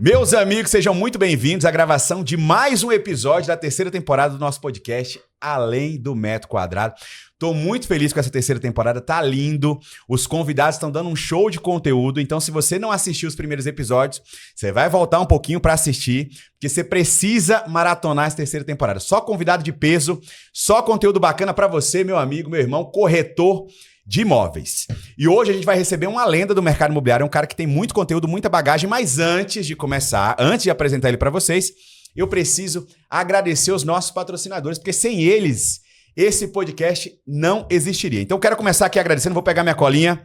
Meus amigos, sejam muito bem-vindos à gravação de mais um episódio da terceira temporada do nosso podcast Além do Metro Quadrado. Tô muito feliz com essa terceira temporada, tá lindo. Os convidados estão dando um show de conteúdo, então se você não assistiu os primeiros episódios, você vai voltar um pouquinho para assistir, porque você precisa maratonar essa terceira temporada. Só convidado de peso, só conteúdo bacana para você, meu amigo, meu irmão, corretor de imóveis. E hoje a gente vai receber uma lenda do mercado imobiliário, um cara que tem muito conteúdo, muita bagagem, mas antes de começar, antes de apresentar ele para vocês, eu preciso agradecer os nossos patrocinadores, porque sem eles, esse podcast não existiria. Então quero começar aqui agradecendo, vou pegar minha colinha,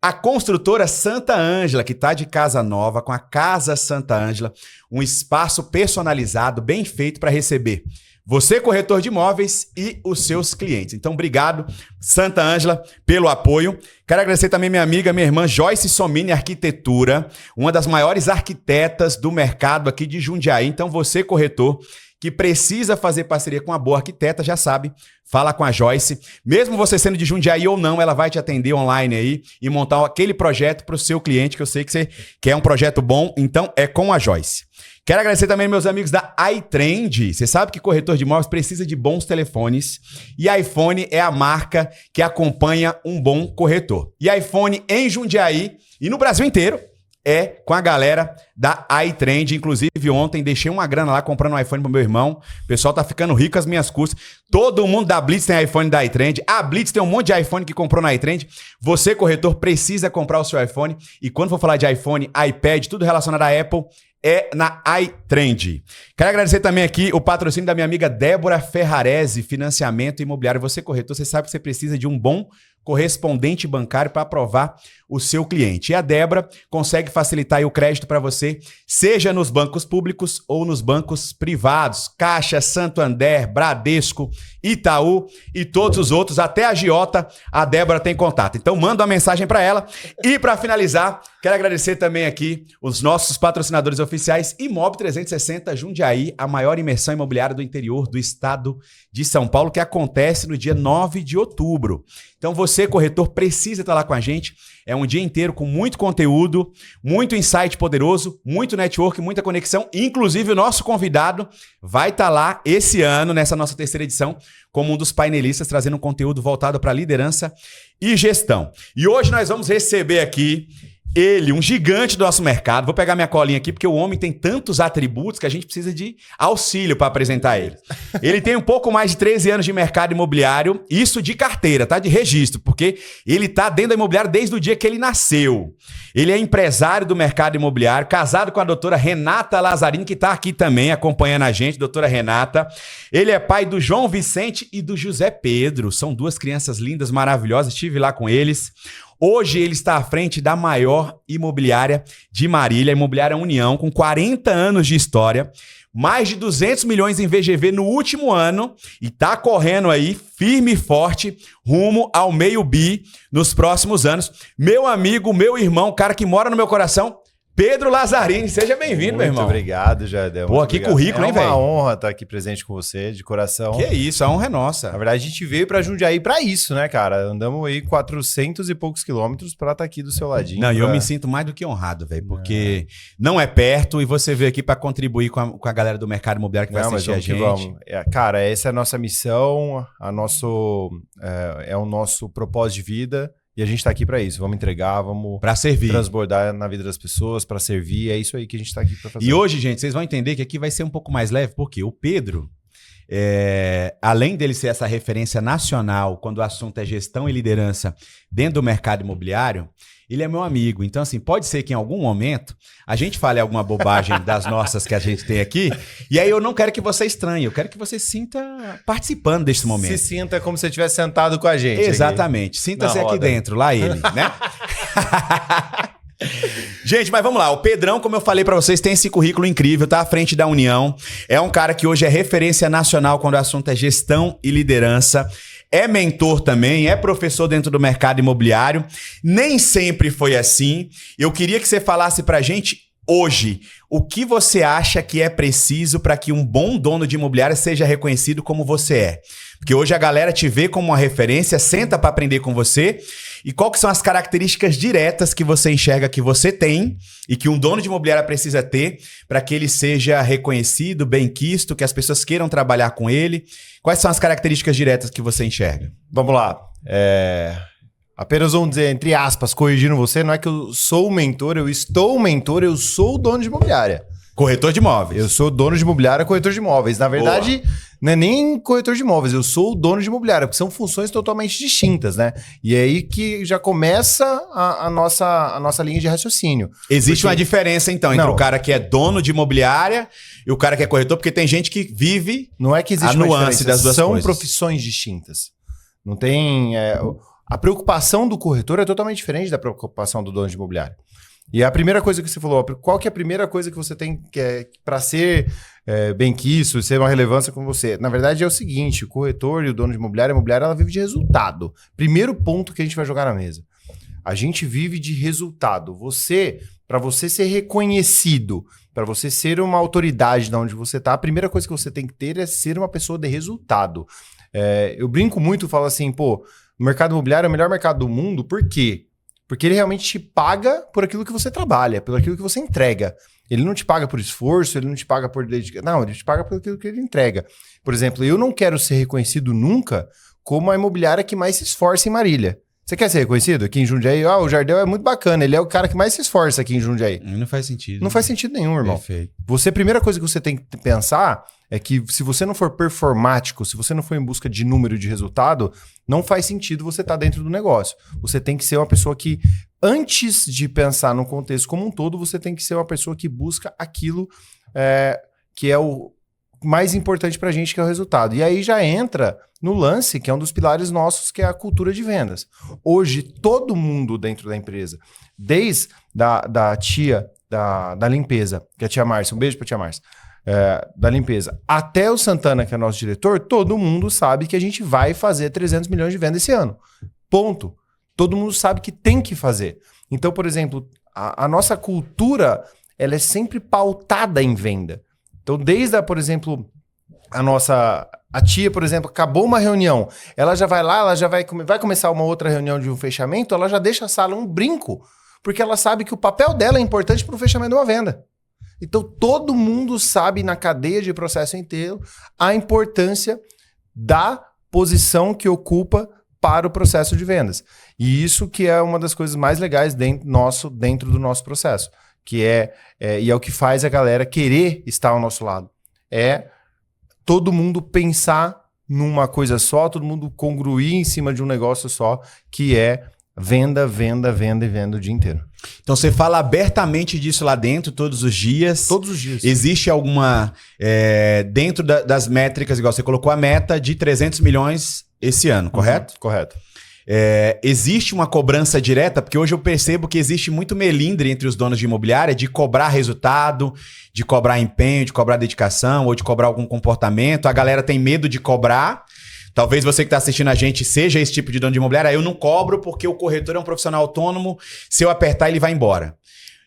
a construtora Santa Ângela, que está de casa nova, com a Casa Santa Ângela, um espaço personalizado, bem feito para receber você, corretor de imóveis, e os seus clientes. Então, obrigado, Santa Ângela, pelo apoio. Quero agradecer também minha amiga, minha irmã Joyce Somini Arquitetura, uma das maiores arquitetas do mercado aqui de Jundiaí. Então, você, corretor, que precisa fazer parceria com uma boa arquiteta, já sabe, fala com a Joyce. Mesmo você sendo de Jundiaí ou não, ela vai te atender online aí e montar aquele projeto para o seu cliente, que eu sei que você quer um projeto bom, então é com a Joyce. Quero agradecer também meus amigos da iTrend. Você sabe que corretor de imóveis precisa de bons telefones e iPhone é a marca que acompanha um bom corretor. E iPhone em Jundiaí e no Brasil inteiro é com a galera da iTrend. Inclusive, ontem deixei uma grana lá comprando um iPhone pro meu irmão. O pessoal tá ficando rico às minhas custas. Todo mundo da Blitz tem iPhone da iTrend. A Blitz tem um monte de iPhone que comprou na iTrend. Você, corretor, precisa comprar o seu iPhone. E quando for falar de iPhone, iPad, tudo relacionado à Apple, é na iTrend. Quero agradecer também aqui o patrocínio da minha amiga Débora Ferrarese, financiamento imobiliário. Você, corretor, você sabe que você precisa de um bom correspondente bancário para aprovar o seu cliente. E a Débora consegue facilitar aí o crédito para você, seja nos bancos públicos ou nos bancos privados. Caixa, Santander, Bradesco, Itaú e todos os outros, até a agiota, a Débora tem contato. Então manda uma mensagem para ela. E para finalizar, quero agradecer também aqui os nossos patrocinadores oficiais, Imob 360 Jundiaí, a maior imersão imobiliária do interior do estado de São Paulo, que acontece no dia 9 de outubro. Então você, corretor, precisa estar lá com a gente. É um dia inteiro com muito conteúdo, muito insight poderoso, muito network, muita conexão. Inclusive o nosso convidado vai estar lá esse ano, nessa nossa terceira edição, como um dos painelistas, trazendo um conteúdo voltado para liderança e gestão. E hoje nós vamos receber aqui ele, um gigante do nosso mercado. Vou pegar minha colinha aqui, porque o homem tem tantos atributos que a gente precisa de auxílio para apresentar ele. Ele tem um pouco mais de 13 anos de mercado imobiliário, isso de carteira, tá? De registro, porque ele tá dentro da imobiliária desde o dia que ele nasceu. Ele é empresário do mercado imobiliário, casado com a doutora Renata Lazzarini, que tá aqui também acompanhando a gente, doutora Renata. Ele é pai do João Vicente e do José Pedro. São duas crianças lindas, maravilhosas. Estive lá com eles. Hoje ele está à frente da maior imobiliária de Marília, a Imobiliária União, com 40 anos de história, mais de 200 milhões em VGV no último ano e está correndo aí firme e forte rumo ao meio bi nos próximos anos. Meu amigo, meu irmão, cara que mora no meu coração, Pedro Lazzarini, seja bem-vindo, meu irmão. Muito obrigado, Jardel. Pô, que currículo, hein, velho? É uma honra estar aqui presente com você, de coração. Que isso, a honra é nossa. Na verdade, a gente veio pra Jundiaí pra isso, né, cara? Andamos aí 400 e poucos quilômetros pra estar aqui do seu ladinho. Não, e eu me sinto mais do que honrado, velho, porque não é perto e você veio aqui pra contribuir com a galera do mercado imobiliário que vai assistir a gente. Vamos. Cara, essa é a nossa missão, é o nosso propósito de vida. E a gente tá aqui para isso, vamos entregar, vamos para servir, transbordar na vida das pessoas, para servir, é isso aí que a gente tá aqui para fazer. E hoje, gente, vocês vão entender que aqui vai ser um pouco mais leve, porque o Pedro, além dele ser essa referência nacional quando o assunto é gestão e liderança dentro do mercado imobiliário, ele é meu amigo. Então, assim, pode ser que em algum momento a gente fale alguma bobagem das nossas que a gente tem aqui, e aí eu não quero que você estranhe, eu quero que você sinta participando deste momento. Se sinta como se você estivesse sentado com a gente. Exatamente. Sinta-se aqui dentro, lá ele, né? Gente, mas vamos lá. O Pedrão, como eu falei pra vocês, tem esse currículo incrível, tá à frente da União. É um cara que hoje é referência nacional quando o assunto é gestão e liderança. É mentor também, é professor dentro do mercado imobiliário. Nem sempre foi assim. Eu queria que você falasse pra gente Hoje, o que você acha que é preciso para que um bom dono de imobiliária seja reconhecido como você é? Porque hoje a galera te vê como uma referência, senta para aprender com você. E qual que são as características diretas que você enxerga que você tem e que um dono de imobiliária precisa ter para que ele seja reconhecido, bem-quisto, que as pessoas queiram trabalhar com ele? Quais são as características diretas que você enxerga? Vamos lá. Apenas vamos dizer, entre aspas, corrigindo você, não é que eu sou o mentor, eu estou o mentor, eu sou o dono de imobiliária. Corretor de imóveis. Eu sou dono de imobiliária, corretor de imóveis. Na verdade, não é nem corretor de imóveis, eu sou o dono de imobiliária, porque são funções totalmente distintas, né? E é aí que já começa a nossa linha de raciocínio. Existe uma diferença, então, entre o cara que é dono de imobiliária e o cara que é corretor, porque tem gente que vive não é que existe a nuance das duas são coisas. São profissões distintas. Não tem... A preocupação do corretor é totalmente diferente da preocupação do dono de imobiliária. E a primeira coisa que você falou, qual que é a primeira coisa que você tem para ser bem-quisto, ser uma relevância com você? Na verdade é o seguinte, o corretor e o dono de imobiliária, a imobiliária ela vive de resultado. Primeiro ponto que a gente vai jogar na mesa. A gente vive de resultado. Para você ser reconhecido, para você ser uma autoridade de onde você está, a primeira coisa que você tem que ter é ser uma pessoa de resultado. Eu brinco muito, falo assim, o mercado imobiliário é o melhor mercado do mundo, por quê? Porque ele realmente te paga por aquilo que você trabalha, por aquilo que você entrega. Ele não te paga por esforço, ele não te paga por dedicação. Não, ele te paga por aquilo que ele entrega. Por exemplo, eu não quero ser reconhecido nunca como a imobiliária que mais se esforça em Marília. Você quer ser reconhecido aqui em Jundiaí? O Jardel é muito bacana, ele é o cara que mais se esforça aqui em Jundiaí. Não faz sentido. Não faz sentido nenhum, irmão. Perfeito. A primeira coisa que você tem que pensar é que se você não for performático, se você não for em busca de número de resultado, não faz sentido você estar dentro do negócio. Você tem que ser uma pessoa que, antes de pensar no contexto como um todo, você tem que ser uma pessoa que busca aquilo que é o mais importante pra gente, que é o resultado. E aí já entra no lance, que é um dos pilares nossos, que é a cultura de vendas. Hoje, todo mundo dentro da empresa, desde da tia da limpeza, que é a tia Márcia, um beijo pra tia Márcia, da limpeza, até o Santana, que é nosso diretor, todo mundo sabe que a gente vai fazer 300 milhões de vendas esse ano. Ponto. Todo mundo sabe que tem que fazer. Então, por exemplo, a nossa cultura, ela é sempre pautada em venda. Então, por exemplo, a tia, por exemplo, acabou uma reunião, ela já vai lá, ela já vai começar uma outra reunião de um fechamento, ela já deixa a sala um brinco, porque ela sabe que o papel dela é importante para o fechamento de uma venda. Então, todo mundo sabe na cadeia de processo inteiro a importância da posição que ocupa para o processo de vendas. E isso que é uma das coisas mais legais dentro do nosso processo, que e é o que faz a galera querer estar ao nosso lado. É todo mundo pensar numa coisa só, todo mundo congruir em cima de um negócio só, que é venda, venda, venda e venda o dia inteiro. Então você fala abertamente disso lá dentro, todos os dias? Todos os dias. Existe alguma, dentro das métricas, igual você colocou a meta de 300 milhões esse ano, correto? Correto. Existe uma cobrança direta? Porque hoje eu percebo que existe muito melindre entre os donos de imobiliária de cobrar resultado, de cobrar empenho, de cobrar dedicação ou de cobrar algum comportamento. A galera tem medo de cobrar. Talvez você que está assistindo a gente seja esse tipo de dono de imobiliária. Eu não cobro porque o corretor é um profissional autônomo. Se eu apertar, ele vai embora.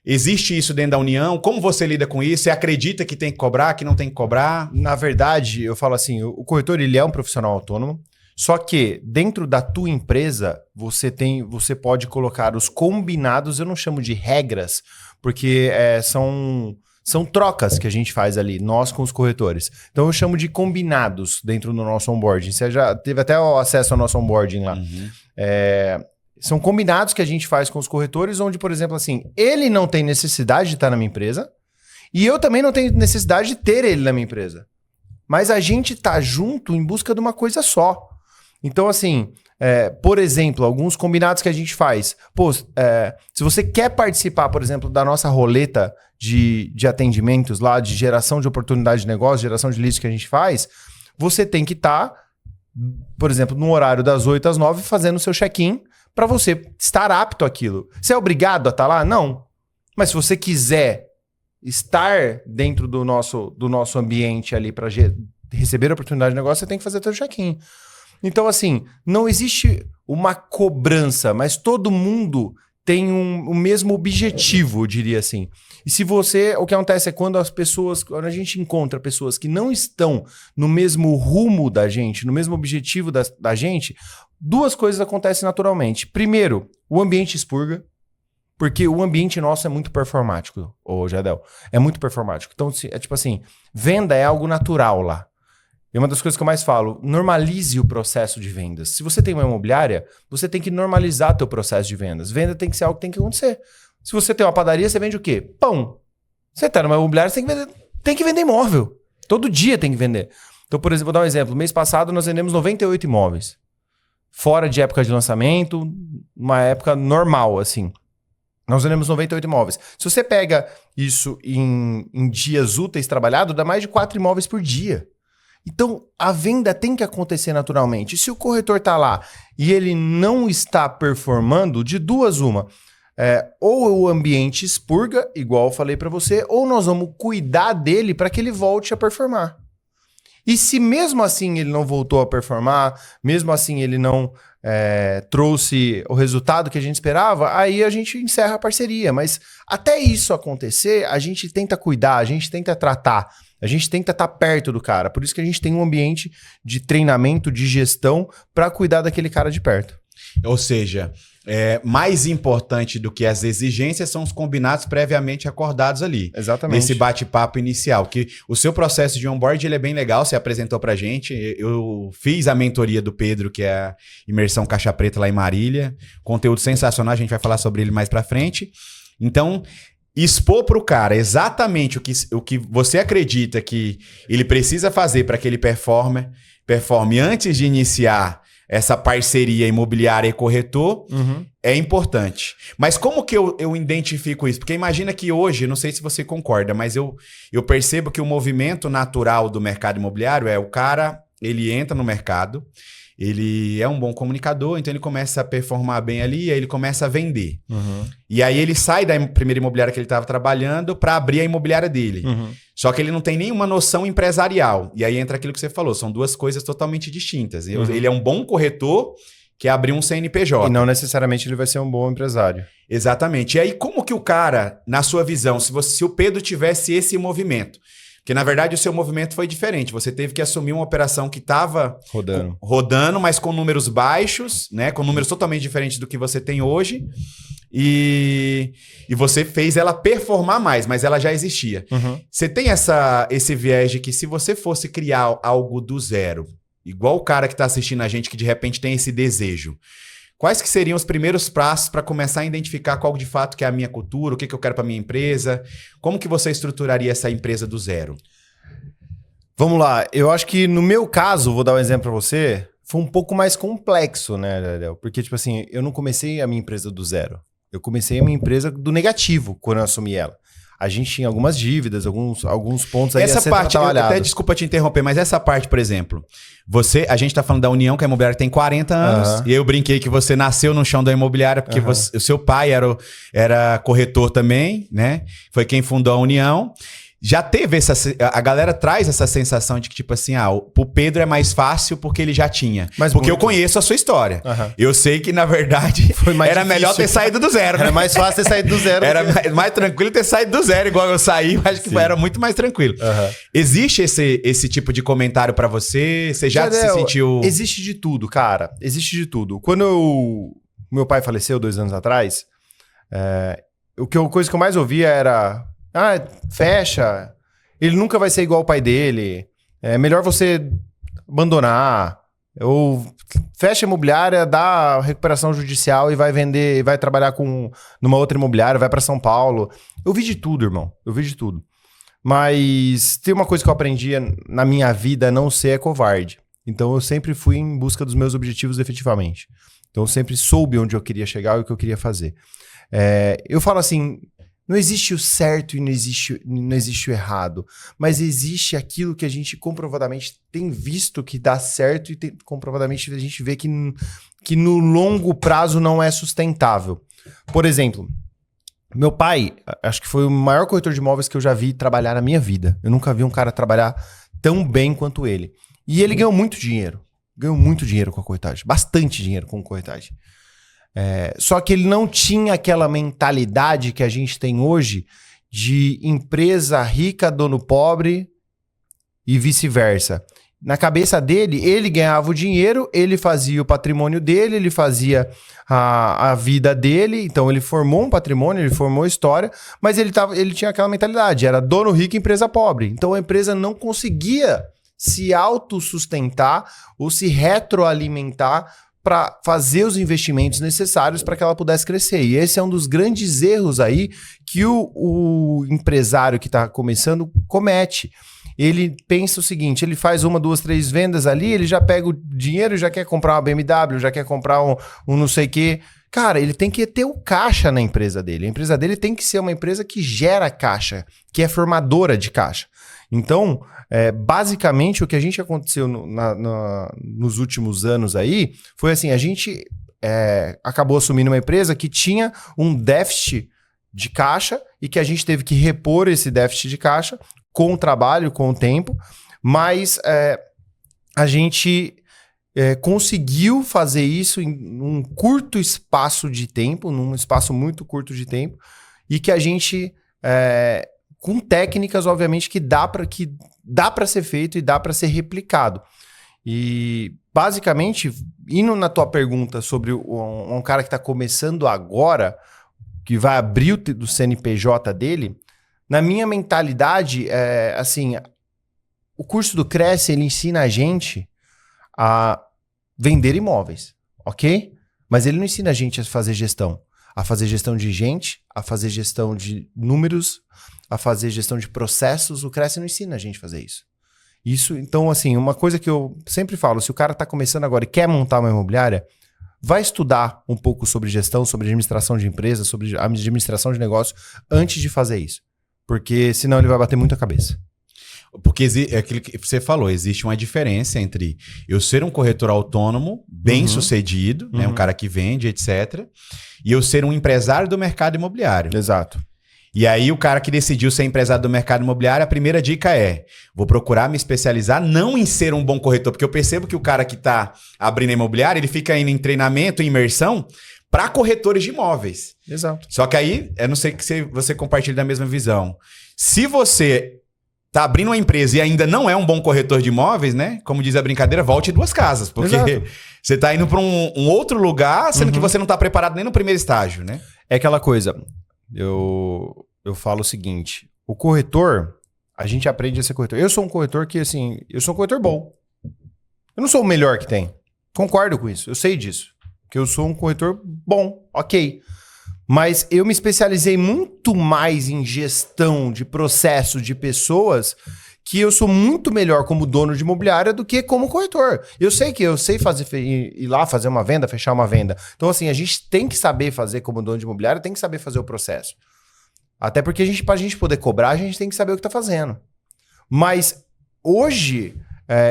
Existe isso dentro da União? Como você lida com isso? Você acredita que tem que cobrar, que não tem que cobrar? Na verdade, eu falo assim, o corretor ele é um profissional autônomo. Só que dentro da tua empresa, você pode colocar os combinados, eu não chamo de regras, porque são trocas que a gente faz ali, nós com os corretores. Então eu chamo de combinados dentro do nosso onboarding. Você já teve até o acesso ao nosso onboarding lá. Uhum. São combinados que a gente faz com os corretores, onde, por exemplo, assim, ele não tem necessidade de estar na minha empresa e eu também não tenho necessidade de ter ele na minha empresa. Mas a gente tá junto em busca de uma coisa só. Então, assim, por exemplo, alguns combinados que a gente faz. Se você quer participar, por exemplo, da nossa roleta de atendimentos lá, de geração de oportunidade de negócio, geração de leads que a gente faz, você tem que estar, por exemplo, no horário das 8 às 9, fazendo o seu check-in para você estar apto àquilo. Você é obrigado a estar lá? Não. Mas se você quiser estar dentro do nosso ambiente ali para receber a oportunidade de negócio, você tem que fazer o seu check-in. Então, assim, não existe uma cobrança, mas todo mundo têm o mesmo objetivo, eu diria assim. E se você... O que acontece é quando a gente encontra pessoas que não estão no mesmo rumo da gente, no mesmo objetivo da gente, duas coisas acontecem naturalmente. Primeiro, o ambiente expurga, porque o ambiente nosso é muito performático, ô Jadel. É muito performático. Então, é tipo assim, venda é algo natural lá. E uma das coisas que eu mais falo, normalize o processo de vendas. Se você tem uma imobiliária, você tem que normalizar teu processo de vendas. Venda tem que ser algo que tem que acontecer. Se você tem uma padaria, você vende o quê? Pão. Você tá numa imobiliária, você tem que vender imóvel. Todo dia tem que vender. Então, por exemplo, vou dar um exemplo. Mês passado, nós vendemos 98 imóveis. Fora de época de lançamento, uma época normal, assim. Nós vendemos 98 imóveis. Se você pega isso em dias úteis trabalhados, dá mais de 4 imóveis por dia. Então, a venda tem que acontecer naturalmente. Se o corretor está lá e ele não está performando, de duas uma. Ou o ambiente expurga, igual eu falei para você, ou nós vamos cuidar dele para que ele volte a performar. E se mesmo assim ele não voltou a performar, mesmo assim ele não trouxe o resultado que a gente esperava, aí a gente encerra a parceria. Mas até isso acontecer, a gente tenta cuidar, a gente tenta tratar, a gente tenta estar perto do cara. Por isso que a gente tem um ambiente de treinamento, de gestão, para cuidar daquele cara de perto. Ou seja, mais importante do que as exigências são os combinados previamente acordados ali. Exatamente. Nesse bate-papo inicial. Que o seu processo de onboard ele é bem legal, você apresentou pra gente. Eu fiz a mentoria do Pedro, que é a imersão Caixa Preta lá em Marília. Conteúdo sensacional, a gente vai falar sobre ele mais pra frente. Então, expor pro cara exatamente o que você acredita que ele precisa fazer para que ele performe antes de iniciar essa parceria imobiliária e corretor, é importante. Mas como que eu identifico isso? Porque imagina que hoje, não sei se você concorda, mas eu percebo que o movimento natural do mercado imobiliário o cara, ele entra no mercado, ele é um bom comunicador, então ele começa a performar bem ali, aí ele começa a vender. E aí ele sai da primeira imobiliária que ele estava trabalhando para abrir a imobiliária dele. Só que ele não tem nenhuma noção empresarial. E aí entra aquilo que você falou, são duas coisas totalmente distintas. Ele é um bom corretor que abriu um CNPJ. E não necessariamente ele vai ser um bom empresário. Exatamente. E aí como que o cara, na sua visão, se o Pedro tivesse esse movimento... Porque, na verdade, o seu movimento foi diferente. Você teve que assumir uma operação que estava rodando, mas com números baixos, né? Com números totalmente diferentes do que você tem hoje. E você fez ela performar mais, mas ela já existia. Você tem esse viés de que se você fosse criar algo do zero, igual o cara que está assistindo a gente, que de repente tem esse desejo, quais que seriam os primeiros passos para começar a identificar qual de fato que é a minha cultura, o que eu quero para minha empresa? Como que você estruturaria essa empresa do zero? Vamos lá. Eu acho que no meu caso, vou dar um exemplo para você, foi um pouco mais complexo, né, Léo? Porque, tipo assim, eu não comecei a minha empresa do zero. Eu comecei a minha empresa do negativo quando eu assumi ela. A gente tinha algumas dívidas, alguns pontos aí essa a ser parte, trabalhado. até desculpa te interromper, mas essa parte, por exemplo, a gente tá falando da União, que a imobiliária tem 40 anos, e eu brinquei que você nasceu no chão da imobiliária, porque o seu pai era corretor também, né? Foi quem fundou a União. Já teve a galera traz essa sensação de que, tipo assim, pro Pedro é mais fácil porque ele já tinha. Mas porque eu conheço a sua história. Eu sei que, na verdade, era melhor ter saído do zero. Era mais fácil ter saído do zero. Era mais tranquilo ter saído do zero, igual eu saí. Eu acho que era muito mais tranquilo. Existe esse tipo de comentário pra você? Você já se sentiu... Existe de tudo, cara. Existe de tudo. Quando meu pai faleceu 2 anos atrás, a coisa que eu mais ouvia era... fecha. Ele nunca vai ser igual ao pai dele. É melhor você abandonar. Ou fecha a imobiliária, dá a recuperação judicial e vai vender, vai trabalhar numa outra imobiliária, vai para São Paulo. Eu vi de tudo, irmão. Eu vi de tudo. Mas tem uma coisa que eu aprendi na minha vida, não ser covarde. Então eu sempre fui em busca dos meus objetivos efetivamente. Então eu sempre soube onde eu queria chegar e o que eu queria fazer. Eu falo assim... Não existe o certo e não existe o errado, mas existe aquilo que a gente comprovadamente tem visto que dá certo e comprovadamente a gente vê que no longo prazo não é sustentável. Por exemplo, meu pai, acho que foi o maior corretor de imóveis que eu já vi trabalhar na minha vida. Eu nunca vi um cara trabalhar tão bem quanto ele. E ele ganhou muito dinheiro. Ganhou muito dinheiro com a corretagem. Bastante dinheiro com a corretagem. Só que ele não tinha aquela mentalidade que a gente tem hoje de empresa rica, dono pobre e vice-versa. Na cabeça dele, ele ganhava o dinheiro, ele fazia o patrimônio dele, ele fazia a vida dele, então ele formou um patrimônio, ele formou história, mas ele tinha aquela mentalidade, era dono rico e empresa pobre. Então a empresa não conseguia se autossustentar ou se retroalimentar para fazer os investimentos necessários para que ela pudesse crescer. E esse é um dos grandes erros aí que o empresário que está começando comete. Ele pensa o seguinte, ele faz 1, 2, 3 vendas ali, ele já pega o dinheiro, já quer comprar uma BMW, já quer comprar um não sei o quê. Cara, ele tem que ter o caixa na empresa dele. A empresa dele tem que ser uma empresa que gera caixa, que é formadora de caixa. Então, basicamente, o que a gente aconteceu nos últimos anos aí foi assim, a gente acabou assumindo uma empresa que tinha um déficit de caixa e que a gente teve que repor esse déficit de caixa com o trabalho, com o tempo, mas a gente conseguiu fazer isso em um curto espaço de tempo, num espaço muito curto de tempo, e que a gente, com técnicas, obviamente, que dá para ser feito e dá para ser replicado. E, basicamente, indo na tua pergunta sobre um cara que está começando agora, que vai abrir o CNPJ dele, na minha mentalidade, assim, o curso do Cresce, ele ensina a gente a vender imóveis, ok? Mas ele não ensina a gente a fazer gestão de gente, a fazer gestão de números, a fazer gestão de processos. O Cresce não ensina a gente a fazer isso. Então, assim, uma coisa que eu sempre falo, se o cara está começando agora e quer montar uma imobiliária, vai estudar um pouco sobre gestão, sobre administração de empresas, sobre administração de negócio antes de fazer isso. Porque senão ele vai bater muito a cabeça. Porque é aquilo que você falou, existe uma diferença entre eu ser um corretor autônomo, bem sucedido, né, um cara que vende, etc., e eu ser um empresário do mercado imobiliário. Exato. E aí o cara que decidiu ser empresário do mercado imobiliário, a primeira dica é, vou procurar me especializar não em ser um bom corretor, porque eu percebo que o cara que está abrindo a imobiliária, ele fica indo em treinamento, em imersão, para corretores de imóveis. Exato. Só que aí, eu não sei se você compartilha da mesma visão. Se você tá abrindo uma empresa e ainda não é um bom corretor de imóveis, né? Como diz a brincadeira, volte 2 casas. Porque você tá indo para um outro lugar, sendo que você não tá preparado nem no primeiro estágio, né? É aquela coisa, eu falo o seguinte, o corretor, a gente aprende a ser corretor. Eu sou um corretor que, assim, eu sou um corretor bom. Eu não sou o melhor que tem. Concordo com isso, eu sei disso. Que eu sou um corretor bom, ok. Mas eu me especializei muito mais em gestão de processo de pessoas, que eu sou muito melhor como dono de imobiliária do que como corretor. Eu sei ir lá fazer uma venda, fechar uma venda. Então, assim, a gente tem que saber fazer como dono de imobiliária, tem que saber fazer o processo. Até porque pra gente poder cobrar, a gente tem que saber o que tá fazendo. Mas hoje,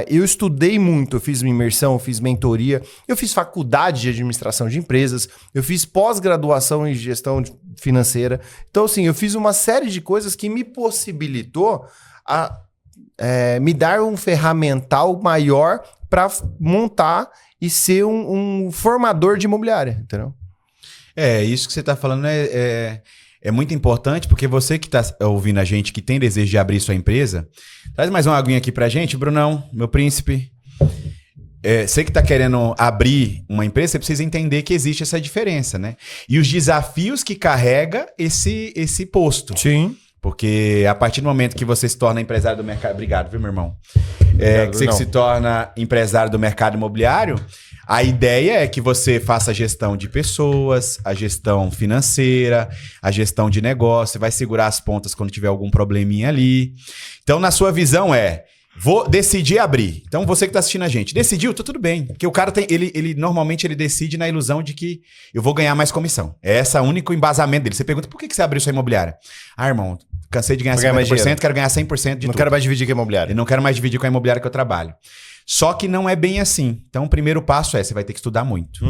eu estudei muito, eu fiz minha imersão, eu fiz mentoria, eu fiz faculdade de administração de empresas, eu fiz pós-graduação em gestão financeira. Então, assim, eu fiz uma série de coisas que me possibilitou me dar um ferramental maior para montar e ser um formador de imobiliária, entendeu? Isso que você está falando é muito importante, porque você que está ouvindo a gente, que tem desejo de abrir sua empresa, traz mais uma aguinha aqui pra gente, Brunão, meu príncipe. Você que está querendo abrir uma empresa, você precisa entender que existe essa diferença, né? E os desafios que carrega esse posto. Sim. Porque a partir do momento que você se torna empresário do mercado... Obrigado, viu, meu irmão? Que se torna empresário do mercado imobiliário, a ideia é que você faça a gestão de pessoas, a gestão financeira, a gestão de negócio, vai segurar as pontas quando tiver algum probleminha ali. Então, na sua visão vou decidir abrir. Então, você que está assistindo a gente, decidiu? Tá tudo bem. Porque o cara normalmente ele decide na ilusão de que eu vou ganhar mais comissão. É esse o único embasamento dele. Você pergunta, por que você abriu sua imobiliária? Irmão, cansei de ganhar 50%, quero ganhar 100% de tudo. Não quero mais dividir com a imobiliária. Eu não quero mais dividir com a imobiliária que eu trabalho. Só que não é bem assim. Então, o primeiro passo você vai ter que estudar muito.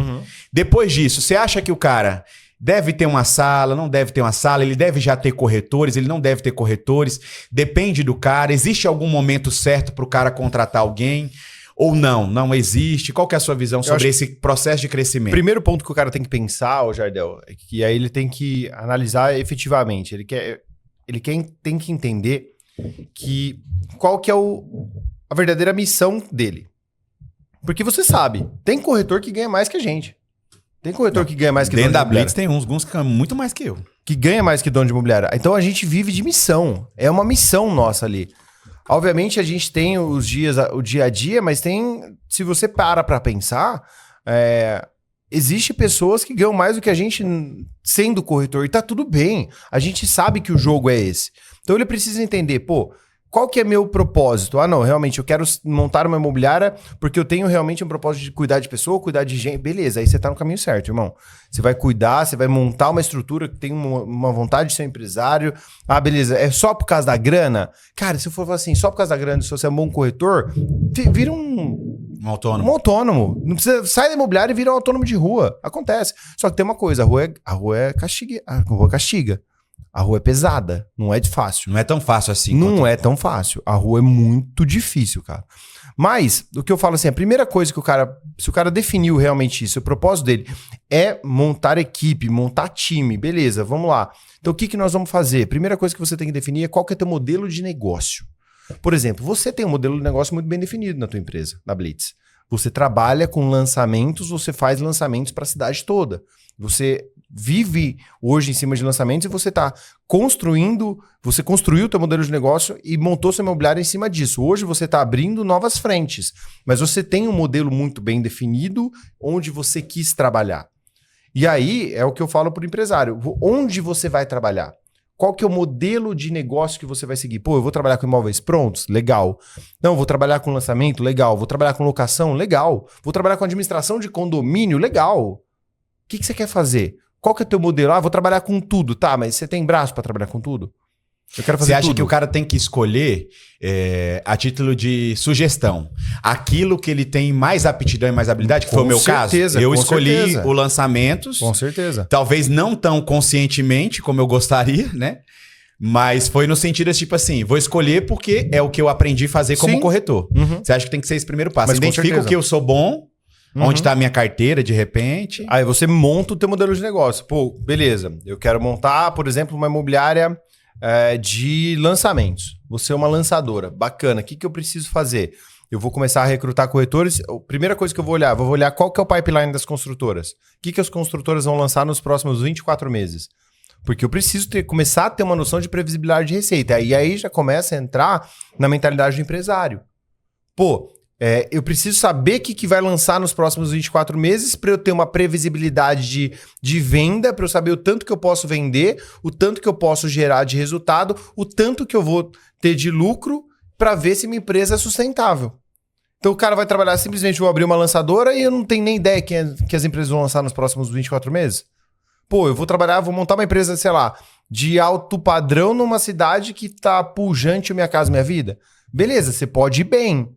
Depois disso, você acha que o cara deve ter uma sala, não deve ter uma sala, ele deve já ter corretores, ele não deve ter corretores, depende do cara, existe algum momento certo para o cara contratar alguém? Ou não existe? Qual que é a sua visão sobre esse processo de crescimento? Primeiro ponto que o cara tem que pensar, ô Jardel, é que aí ele tem que analisar efetivamente. Tem que entender que qual que é a verdadeira missão dele. Porque você sabe, tem corretor que ganha mais que a gente. Tem corretor que ganha mais que dono de imobiliária. Dentro da Blitz tem alguns que ganham muito mais que eu. Que ganha mais que dono de imobiliária. Então a gente vive de missão. É uma missão nossa ali. Obviamente a gente tem o dia a dia, mas se você para pensar, existe pessoas que ganham mais do que a gente sendo corretor. E tá tudo bem. A gente sabe que o jogo é esse. Então ele precisa entender, qual que é meu propósito? Não, realmente eu quero montar uma imobiliária porque eu tenho realmente um propósito de cuidar de pessoa, cuidar de gente. Beleza, aí você tá no caminho certo, irmão. Você vai cuidar, você vai montar uma estrutura que tem uma vontade de ser empresário. Beleza, é só por causa da grana? Cara, se eu for falar assim, só por causa da grana, se você é um bom corretor, vira um autônomo. Um autônomo. Não precisa, sai da imobiliária e vira um autônomo de rua. Acontece. Só que tem uma coisa, a rua castiga. A rua é pesada, não é de fácil. Não é tão fácil assim. Não é tão fácil. A rua é muito difícil, cara. Mas, o que eu falo assim, a primeira coisa que se o cara definiu realmente isso, o propósito dele é montar equipe, montar time, beleza, vamos lá. Então, o que nós vamos fazer? Primeira coisa que você tem que definir é qual que é teu modelo de negócio. Por exemplo, você tem um modelo de negócio muito bem definido na tua empresa, na Blitz. Você trabalha com lançamentos, você faz lançamentos para a cidade toda. Você vive hoje em cima de lançamentos e você construiu o teu modelo de negócio e montou sua imobiliária em cima disso. Hoje você está abrindo novas frentes, mas você tem um modelo muito bem definido onde você quis trabalhar. E aí é o que eu falo para o empresário. Onde você vai trabalhar? Qual que é o modelo de negócio que você vai seguir? Eu vou trabalhar com imóveis prontos? Legal. Não, vou trabalhar com lançamento? Legal. Vou trabalhar com locação? Legal. Vou trabalhar com administração de condomínio? Legal. O que você quer fazer? Qual que é o teu modelo? Vou trabalhar com tudo. Tá, mas você tem braço para trabalhar com tudo? Eu quero fazer tudo. Você acha que o cara tem que escolher, a título de sugestão, aquilo que ele tem mais aptidão e mais habilidade, que foi o meu caso? Eu escolhi o lançamentos. Com certeza. Talvez não tão conscientemente como eu gostaria, né? Mas foi no sentido tipo assim, vou escolher porque é o que eu aprendi a fazer como corretor. Você acha que tem que ser esse primeiro passo? Mas identifica o que eu sou bom. Onde está a minha carteira, de repente. Aí você monta o teu modelo de negócio. Beleza. Eu quero montar, por exemplo, uma imobiliária de lançamentos. Você é uma lançadora. Bacana. O que eu preciso fazer? Eu vou começar a recrutar corretores. A primeira coisa que eu vou olhar qual que é o pipeline das construtoras. O que as construtoras vão lançar nos próximos 24 meses. Porque eu preciso começar a ter uma noção de previsibilidade de receita. E aí já começa a entrar na mentalidade do empresário. Eu preciso saber o que vai lançar nos próximos 24 meses para eu ter uma previsibilidade de venda, para eu saber o tanto que eu posso vender, o tanto que eu posso gerar de resultado, o tanto que eu vou ter de lucro para ver se minha empresa é sustentável. Então o cara vai trabalhar, simplesmente vou abrir uma lançadora e eu não tenho nem ideia que as empresas vão lançar nos próximos 24 meses. Eu vou montar uma empresa, sei lá, de alto padrão numa cidade que tá pujante o Minha Casa Minha Vida. Beleza, você pode ir bem.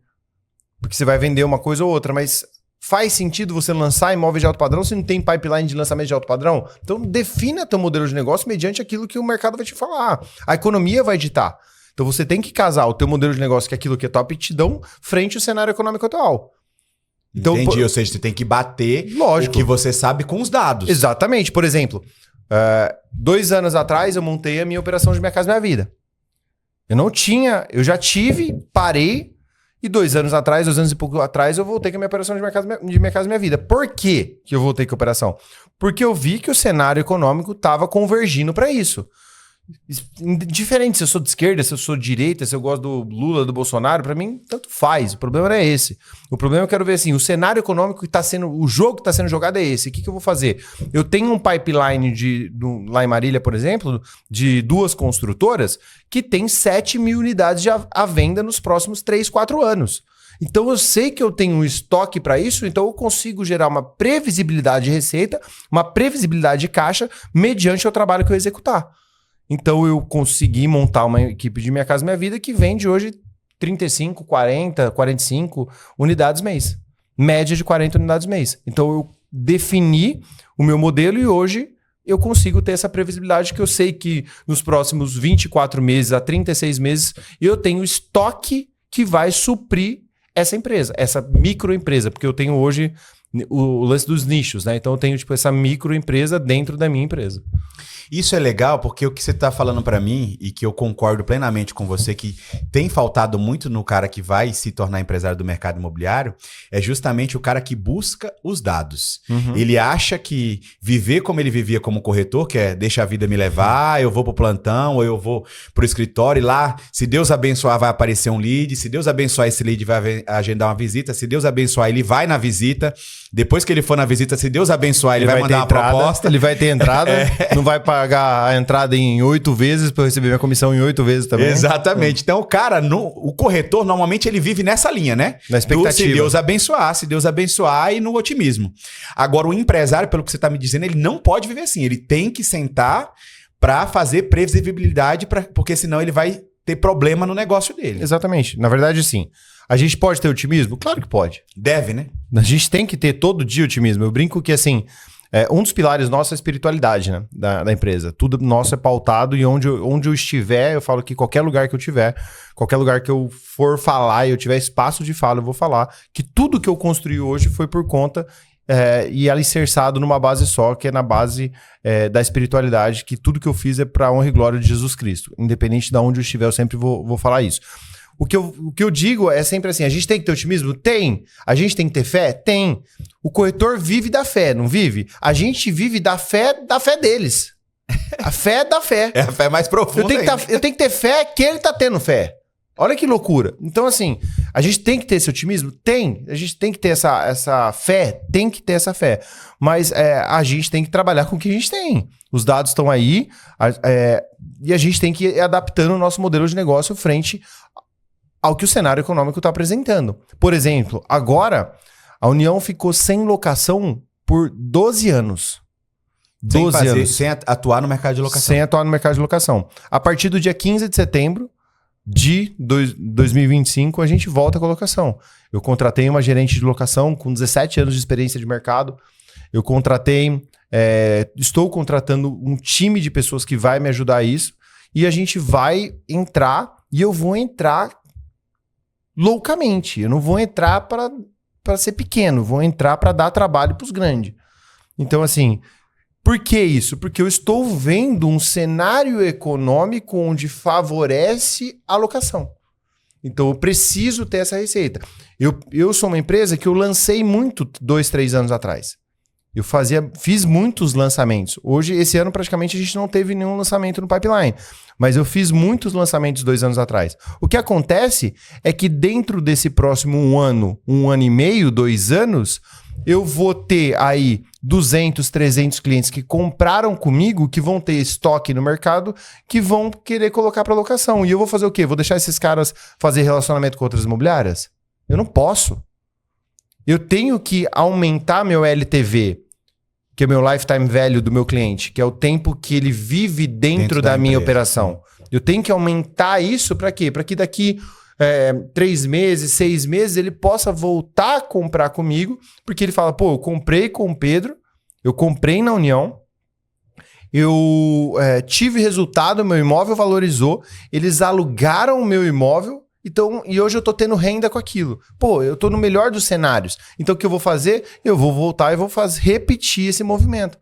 Porque você vai vender uma coisa ou outra, mas faz sentido você lançar imóveis de alto padrão se não tem pipeline de lançamento de alto padrão? Então defina teu modelo de negócio mediante aquilo que o mercado vai te falar. A economia vai ditar. Então você tem que casar o teu modelo de negócio, que é aquilo que é tua aptidão, frente ao cenário econômico atual. Então, entendi, ou seja, você tem que bater o que você sabe com os dados. Exatamente. Por exemplo, 2 anos atrás eu montei a minha operação de Minha Casa Minha Vida. Eu já tive, parei, e 2 anos e pouco atrás, eu voltei com a minha operação de Minha Casa Minha Vida. Por que eu voltei com a operação? Porque eu vi que o cenário econômico estava convergindo para isso. Indiferente se eu sou de esquerda, se eu sou de direita, se eu gosto do Lula, do Bolsonaro, para mim, tanto faz. O problema não é esse. O problema eu quero ver assim, o cenário econômico que está sendo, o jogo que está sendo jogado é esse. O que eu vou fazer? Eu tenho um pipeline lá em Marília, por exemplo, de 2 construtoras que tem 7 mil unidades à venda nos próximos 3, 4 anos. Então eu sei que eu tenho um estoque para isso, então eu consigo gerar uma previsibilidade de receita, uma previsibilidade de caixa mediante o trabalho que eu executar. Então eu consegui montar uma equipe de Minha Casa Minha Vida que vende hoje 35, 40, 45 unidades mês. Média de 40 unidades mês. Então eu defini o meu modelo e hoje eu consigo ter essa previsibilidade que eu sei que nos próximos 24 meses a 36 meses eu tenho estoque que vai suprir essa empresa, essa microempresa, porque eu tenho hoje o lance dos nichos, né? Então eu tenho, tipo, essa microempresa dentro da minha empresa. Isso é legal porque o que você está falando para mim, e que eu concordo plenamente com você, que tem faltado muito no cara que vai se tornar empresário do mercado imobiliário, é justamente o cara que busca os dados. Ele acha que viver como ele vivia como corretor, que é deixa a vida me levar, eu vou pro plantão, ou eu vou pro escritório, e lá, se Deus abençoar, vai aparecer um lead, se Deus abençoar, esse lead vai agendar uma visita, se Deus abençoar, ele vai na visita, depois que ele for na visita, se Deus abençoar, ele vai mandar uma proposta. Ele vai ter entrada, não vai pagar a entrada em 8 vezes para eu receber minha comissão em 8 vezes também. Exatamente. Então, o cara, o corretor, normalmente ele vive nessa linha, né? Na expectativa. Se Deus abençoar e no otimismo. Agora, o empresário, pelo que você está me dizendo, ele não pode viver assim. Ele tem que sentar para fazer previsibilidade, porque senão ele vai ter problema no negócio dele. Exatamente. Na verdade, sim. A gente pode ter otimismo? Claro que pode. Deve, né? A gente tem que ter todo dia otimismo. Eu brinco que, assim, um dos pilares nossos é a espiritualidade, né? Da empresa. Tudo nosso é pautado e onde eu estiver, eu falo que qualquer lugar que eu tiver, qualquer lugar que eu for falar e eu tiver espaço de fala, eu vou falar que tudo que eu construí hoje foi por conta e alicerçado numa base só, que é na base da espiritualidade, que tudo que eu fiz é para honra e glória de Jesus Cristo. Independente de onde eu estiver, eu sempre vou falar isso. O que eu digo é sempre assim, a gente tem que ter otimismo? Tem. A gente tem que ter fé? Tem. O corretor vive da fé, não vive? A gente vive da fé deles. A fé da fé. É a fé mais profunda. Eu tenho que ter fé que ele tá tendo fé. Olha que loucura. Então, assim, a gente tem que ter esse otimismo? Tem. A gente tem que ter essa fé? Tem que ter essa fé. Mas a gente tem que trabalhar com o que a gente tem. Os dados estão aí e a gente tem que ir adaptando o nosso modelo de negócio frente ao que o cenário econômico está apresentando. Por exemplo, agora, a União ficou sem locação por 12 anos. 12 anos. Sem atuar no mercado de locação. Sem atuar no mercado de locação. A partir do dia 15 de setembro de 2025, a gente volta com a locação. Eu contratei uma gerente de locação com 17 anos de experiência de mercado. Eu estou contratando um time de pessoas que vai me ajudar a isso. E a gente vai entrar, e eu vou entrar loucamente. Eu não vou entrar para ser pequeno, vou entrar para dar trabalho para os grandes. Então, assim, por que isso? Porque eu estou vendo um cenário econômico onde favorece a locação. Então, eu preciso ter essa receita. Eu sou uma empresa que eu lancei muito 2, 3 anos atrás. Fiz muitos lançamentos. Hoje, esse ano, praticamente, a gente não teve nenhum lançamento no pipeline. Mas eu fiz muitos lançamentos 2 anos atrás. O que acontece é que dentro desse próximo 1 ano e meio, 2 anos, eu vou ter aí 200, 300 clientes que compraram comigo, que vão ter estoque no mercado, que vão querer colocar para locação. E eu vou fazer o quê? Vou deixar esses caras fazer relacionamento com outras imobiliárias? Eu não posso. Eu tenho que aumentar meu LTV, que é o meu lifetime value do meu cliente, que é o tempo que ele vive dentro da minha operação. Eu tenho que aumentar isso para quê? Para que daqui 3 meses, 6 meses, ele possa voltar a comprar comigo, porque ele fala, pô, eu comprei com o Pedro, eu comprei na União, eu tive resultado, meu imóvel valorizou, eles alugaram o meu imóvel, então, e hoje eu tô tendo renda com aquilo. Pô, eu tô no melhor dos cenários. Então, o que eu vou fazer? Eu vou voltar e vou repetir esse movimento.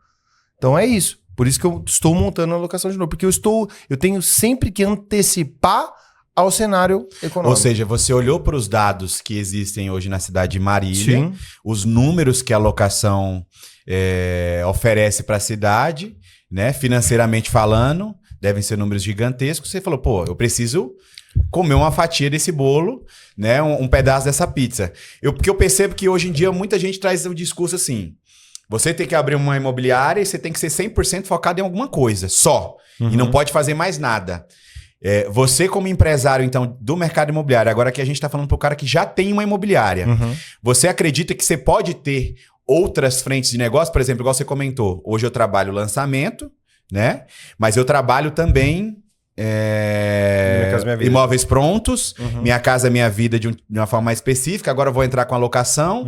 Então, é isso. Por isso que eu estou montando a locação de novo. Porque eu tenho sempre que antecipar ao cenário econômico. Ou seja, você olhou para os dados que existem hoje na cidade de Marília, sim, os números que a locação oferece para a cidade, né, financeiramente falando, devem ser números gigantescos. Você falou, pô, eu preciso comer uma fatia desse bolo, né, um pedaço dessa pizza. Porque eu percebo que hoje em dia muita gente traz um discurso assim, você tem que abrir uma imobiliária e você tem que ser 100% focado em alguma coisa, só. E não pode fazer mais nada. Você como empresário, então, do mercado imobiliário, agora que a gente está falando para o cara que já tem uma imobiliária, você acredita que você pode ter outras frentes de negócio? Por exemplo, igual você comentou, hoje eu trabalho lançamento, né? Mas eu trabalho também imóveis prontos, Minha Casa Minha Vida de uma forma mais específica, agora eu vou entrar com a locação.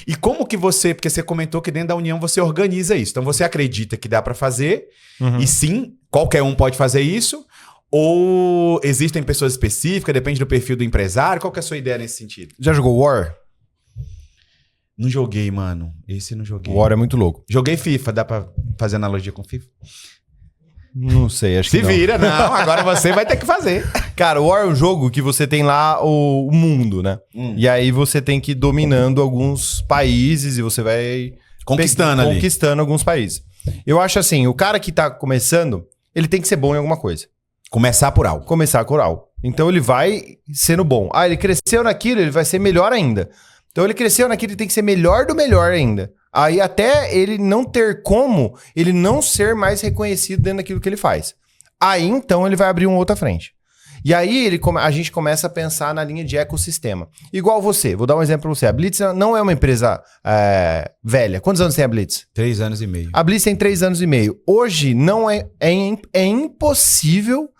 E como que porque você comentou que dentro da União você organiza isso, então você acredita que dá para fazer, e sim, qualquer um pode fazer isso, Ou existem pessoas específicas, depende do perfil do empresário? Qual que é a sua ideia nesse sentido? Já jogou War? Não joguei, mano. Esse não joguei. War é muito louco. Joguei FIFA, dá pra fazer analogia com FIFA? Não sei, acho que Se não. vira, não. Agora você vai ter que fazer. Cara, o War é um jogo que você tem lá o mundo, né? E aí você tem que ir dominando alguns países e você vai... Conquistando ali. Conquistando alguns países. Eu acho assim, o cara que tá começando, ele tem que ser bom em alguma coisa. Começar por algo. Começar por algo. Então ele vai sendo bom. Ah, ele cresceu naquilo, ele vai ser melhor ainda. Então ele cresceu naquilo, ele tem que ser melhor do melhor ainda. Aí até ele não ter como, ele não ser mais reconhecido dentro daquilo que ele faz. Aí então ele vai abrir uma outra frente. E aí a gente começa a pensar na linha de ecossistema. Igual você, vou dar um exemplo pra você. A Blitz não é uma empresa velha. Quantos anos tem a Blitz? 3 anos e meio. A Blitz tem 3 anos e meio. Hoje não é impossível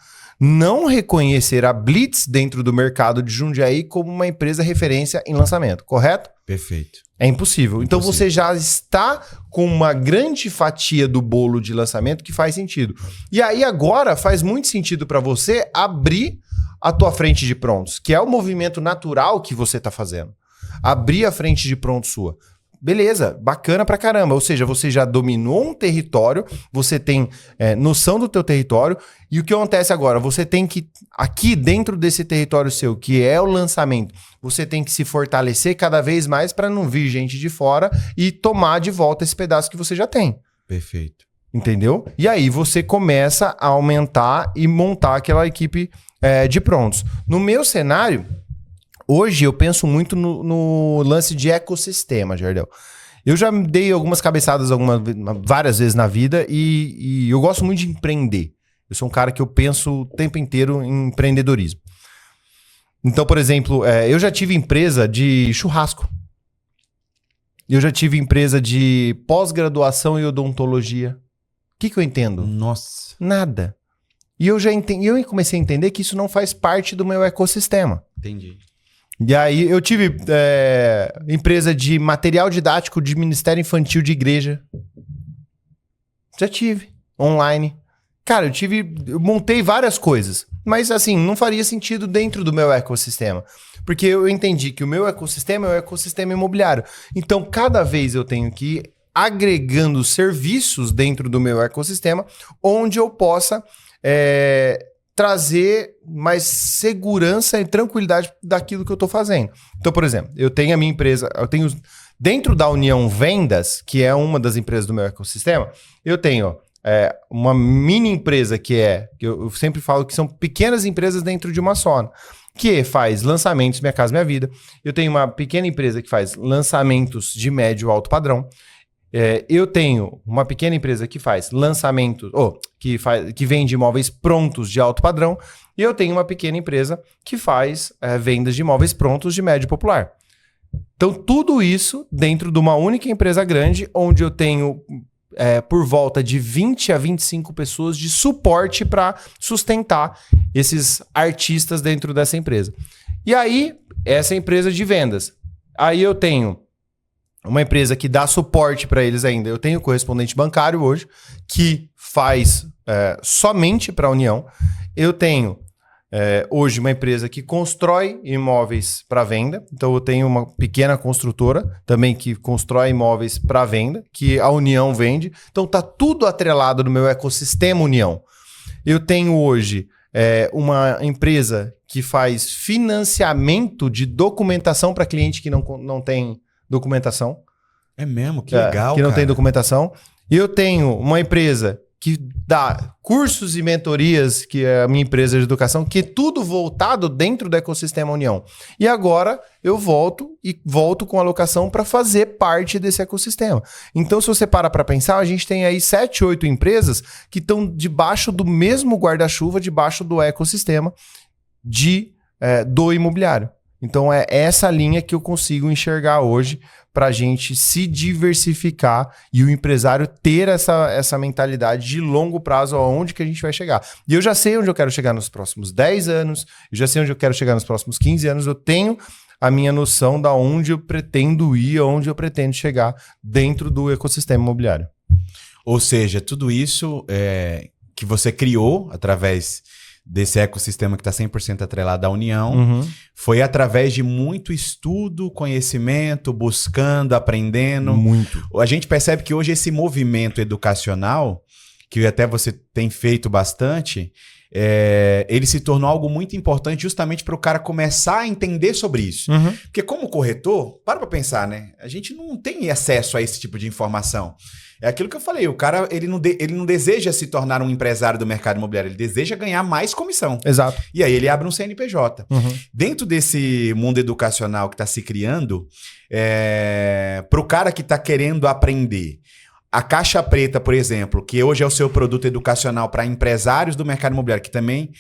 não reconhecer a Blitz dentro do mercado de Jundiaí como uma empresa referência em lançamento, correto? Perfeito. É impossível. Então você já está com uma grande fatia do bolo de lançamento que faz sentido. E aí agora faz muito sentido para você abrir a tua frente de prontos, que é o movimento natural que você está fazendo. Abrir a frente de prontos sua. Beleza, bacana pra caramba. Ou seja, você já dominou um território, você tem noção do teu território. E o que acontece agora? Você tem que, aqui dentro desse território seu, que é o lançamento, você tem que se fortalecer cada vez mais para não vir gente de fora e tomar de volta esse pedaço que você já tem. Perfeito. Entendeu? E aí você começa a aumentar e montar aquela equipe de prontos. No meu cenário... Hoje eu penso muito no lance de ecossistema, Jardel. Eu já dei algumas cabeçadas várias vezes na vida e eu gosto muito de empreender. Eu sou um cara que eu penso o tempo inteiro em empreendedorismo. Então, por exemplo, eu já tive empresa de churrasco. Eu já tive empresa de pós-graduação em odontologia. O que eu entendo? Nossa. Nada. E eu comecei a entender que isso não faz parte do meu ecossistema. Entendi. E aí eu tive empresa de material didático de Ministério Infantil de igreja. Já tive. Online. Cara, eu montei várias coisas. Mas assim, não faria sentido dentro do meu ecossistema. Porque eu entendi que o meu ecossistema é o ecossistema imobiliário. Então, cada vez eu tenho que ir agregando serviços dentro do meu ecossistema, onde eu possa... trazer mais segurança e tranquilidade daquilo que eu estou fazendo. Então, por exemplo, eu tenho a minha empresa, eu tenho dentro da União Vendas, que é uma das empresas do meu ecossistema, eu tenho uma mini empresa que eu sempre falo que são pequenas empresas dentro de uma só, que faz lançamentos Minha Casa Minha Vida. Eu tenho uma pequena empresa que faz lançamentos de médio e alto padrão. Eu tenho uma pequena empresa que faz lançamentos, que vende imóveis prontos de alto padrão, e eu tenho uma pequena empresa que faz vendas de imóveis prontos de médio popular. Então, tudo isso dentro de uma única empresa grande, onde eu tenho por volta de 20 a 25 pessoas de suporte para sustentar esses artistas dentro dessa empresa. E aí, essa empresa de vendas. Aí eu tenho uma empresa que dá suporte para eles ainda. Eu tenho correspondente bancário hoje, que faz somente para a União. Eu tenho hoje uma empresa que constrói imóveis para venda. Então eu tenho uma pequena construtora também que constrói imóveis para venda, que a União vende. Então tá tudo atrelado no meu ecossistema União. Eu tenho hoje uma empresa que faz financiamento de documentação para cliente que não tem documentação. É mesmo? Que legal, que não cara. tem documentação. E eu tenho uma empresa que dá cursos e mentorias, que é a minha empresa de educação, que é tudo voltado dentro do ecossistema União. E agora eu volto com a locação para fazer parte desse ecossistema. Então, se você para pensar, a gente tem aí 7, 8 empresas que estão debaixo do mesmo guarda-chuva, debaixo do ecossistema do imobiliário. Então é essa linha que eu consigo enxergar hoje para a gente se diversificar e o empresário ter essa mentalidade de longo prazo aonde que a gente vai chegar. E eu já sei onde eu quero chegar nos próximos 10 anos, eu já sei onde eu quero chegar nos próximos 15 anos, eu tenho a minha noção da onde eu pretendo ir, aonde eu pretendo chegar dentro do ecossistema imobiliário. Ou seja, tudo isso que você criou através desse ecossistema que está 100% atrelado à União, foi através de muito estudo, conhecimento, buscando, aprendendo. Muito. A gente percebe que hoje esse movimento educacional, que até você tem feito bastante, ele se tornou algo muito importante justamente para o cara começar a entender sobre isso. Porque como corretor, para pensar, né? A gente não tem acesso a esse tipo de informação. É aquilo que eu falei, o cara ele não deseja se tornar um empresário do mercado imobiliário, ele deseja ganhar mais comissão. Exato. E aí ele abre um CNPJ. Dentro desse mundo educacional que está se criando, para o cara que está querendo aprender, a Caixa Preta, por exemplo, que hoje é o seu produto educacional para empresários do mercado imobiliário, que também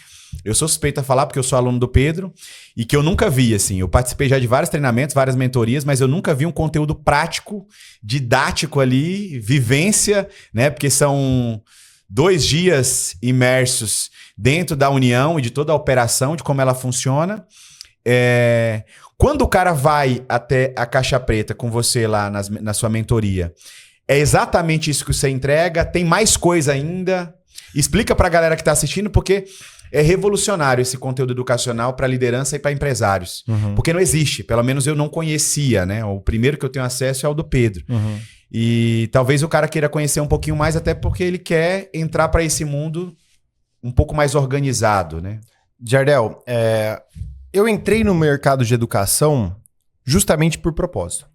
eu sou suspeito a falar porque eu sou aluno do Pedro e que eu nunca vi, assim, eu participei já de vários treinamentos, várias mentorias, mas eu nunca vi um conteúdo prático, didático ali, vivência, né? Porque são 2 dias imersos dentro da União e de toda a operação, de como ela funciona. Quando o cara vai até a Caixa Preta com você lá na sua mentoria, é exatamente isso que você entrega? Tem mais coisa ainda? Explica pra galera que tá assistindo, porque é revolucionário esse conteúdo educacional para liderança e para empresários. Porque não existe, pelo menos eu não conhecia, né? O primeiro que eu tenho acesso é o do Pedro. E talvez o cara queira conhecer um pouquinho mais, até porque ele quer entrar para esse mundo um pouco mais organizado, né? Jardel, eu entrei no mercado de educação justamente por propósito.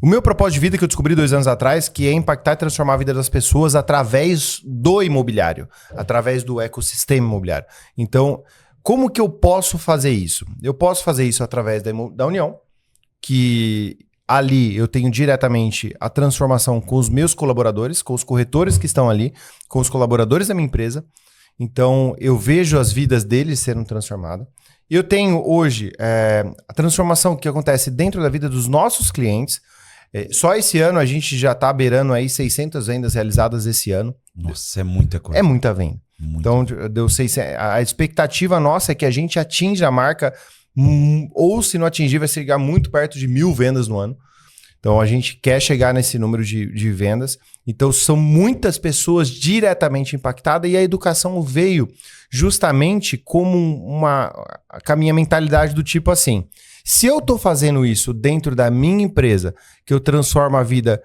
O meu propósito de vida que eu descobri 2 anos atrás, que é impactar e transformar a vida das pessoas através do imobiliário, através do ecossistema imobiliário. Então, como que eu posso fazer isso? Eu posso fazer isso através da União, que ali eu tenho diretamente a transformação com os meus colaboradores, com os corretores que estão ali, com os colaboradores da minha empresa. Então, eu vejo as vidas deles sendo transformadas. Eu tenho hoje a transformação que acontece dentro da vida dos nossos clientes. Só esse ano a gente já está beirando aí 600 vendas realizadas esse ano. Nossa, é muita coisa. É muita venda. Então, a expectativa nossa é que a gente atinja a marca, ou se não atingir, vai chegar muito perto de 1.000 vendas no ano. Então, a gente quer chegar nesse número de vendas. Então, são muitas pessoas diretamente impactadas e a educação veio justamente como com a minha mentalidade do tipo assim: se eu estou fazendo isso dentro da minha empresa, que eu transformo a vida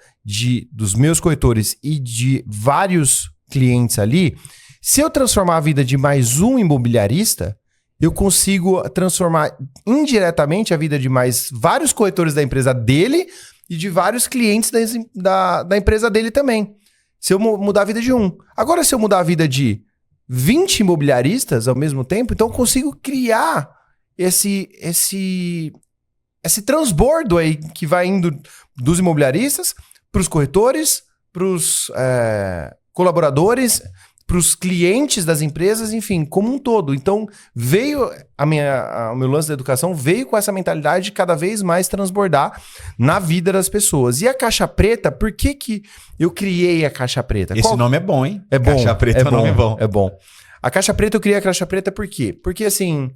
dos meus corretores e de vários clientes ali, se eu transformar a vida de mais um imobiliarista, eu consigo transformar indiretamente a vida de mais vários corretores da empresa dele e de vários clientes da empresa dele também. Se eu mudar a vida de um. Agora, se eu mudar a vida de 20 imobiliaristas ao mesmo tempo, então eu consigo criar esse transbordo aí que vai indo dos imobiliaristas para os corretores, para os colaboradores, para os clientes das empresas, enfim, como um todo. Então, veio o meu lance da educação veio com essa mentalidade de cada vez mais transbordar na vida das pessoas. E a Caixa Preta, por que eu criei a Caixa Preta? Esse nome é bom, hein? É bom. Caixa Preta é um nome bom. É bom. A Caixa Preta, eu criei a Caixa Preta por quê? Porque, assim,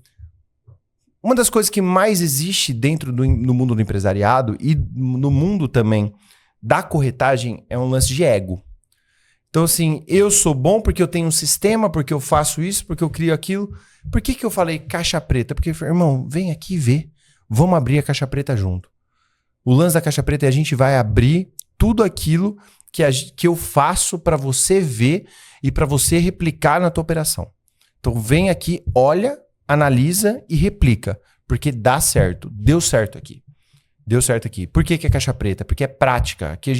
uma das coisas que mais existe dentro no mundo do empresariado e no mundo também da corretagem é um lance de ego. Então, assim, eu sou bom porque eu tenho um sistema, porque eu faço isso, porque eu crio aquilo. Por que eu falei Caixa Preta? Porque, irmão, vem aqui e vê. Vamos abrir a Caixa Preta junto. O lance da Caixa Preta é a gente vai abrir tudo aquilo que eu faço para você ver e para você replicar na tua operação. Então, vem aqui, olha, analisa e replica. Porque dá certo. Deu certo aqui. Deu certo aqui. Por que é Caixa Preta? Porque é prática. Aqui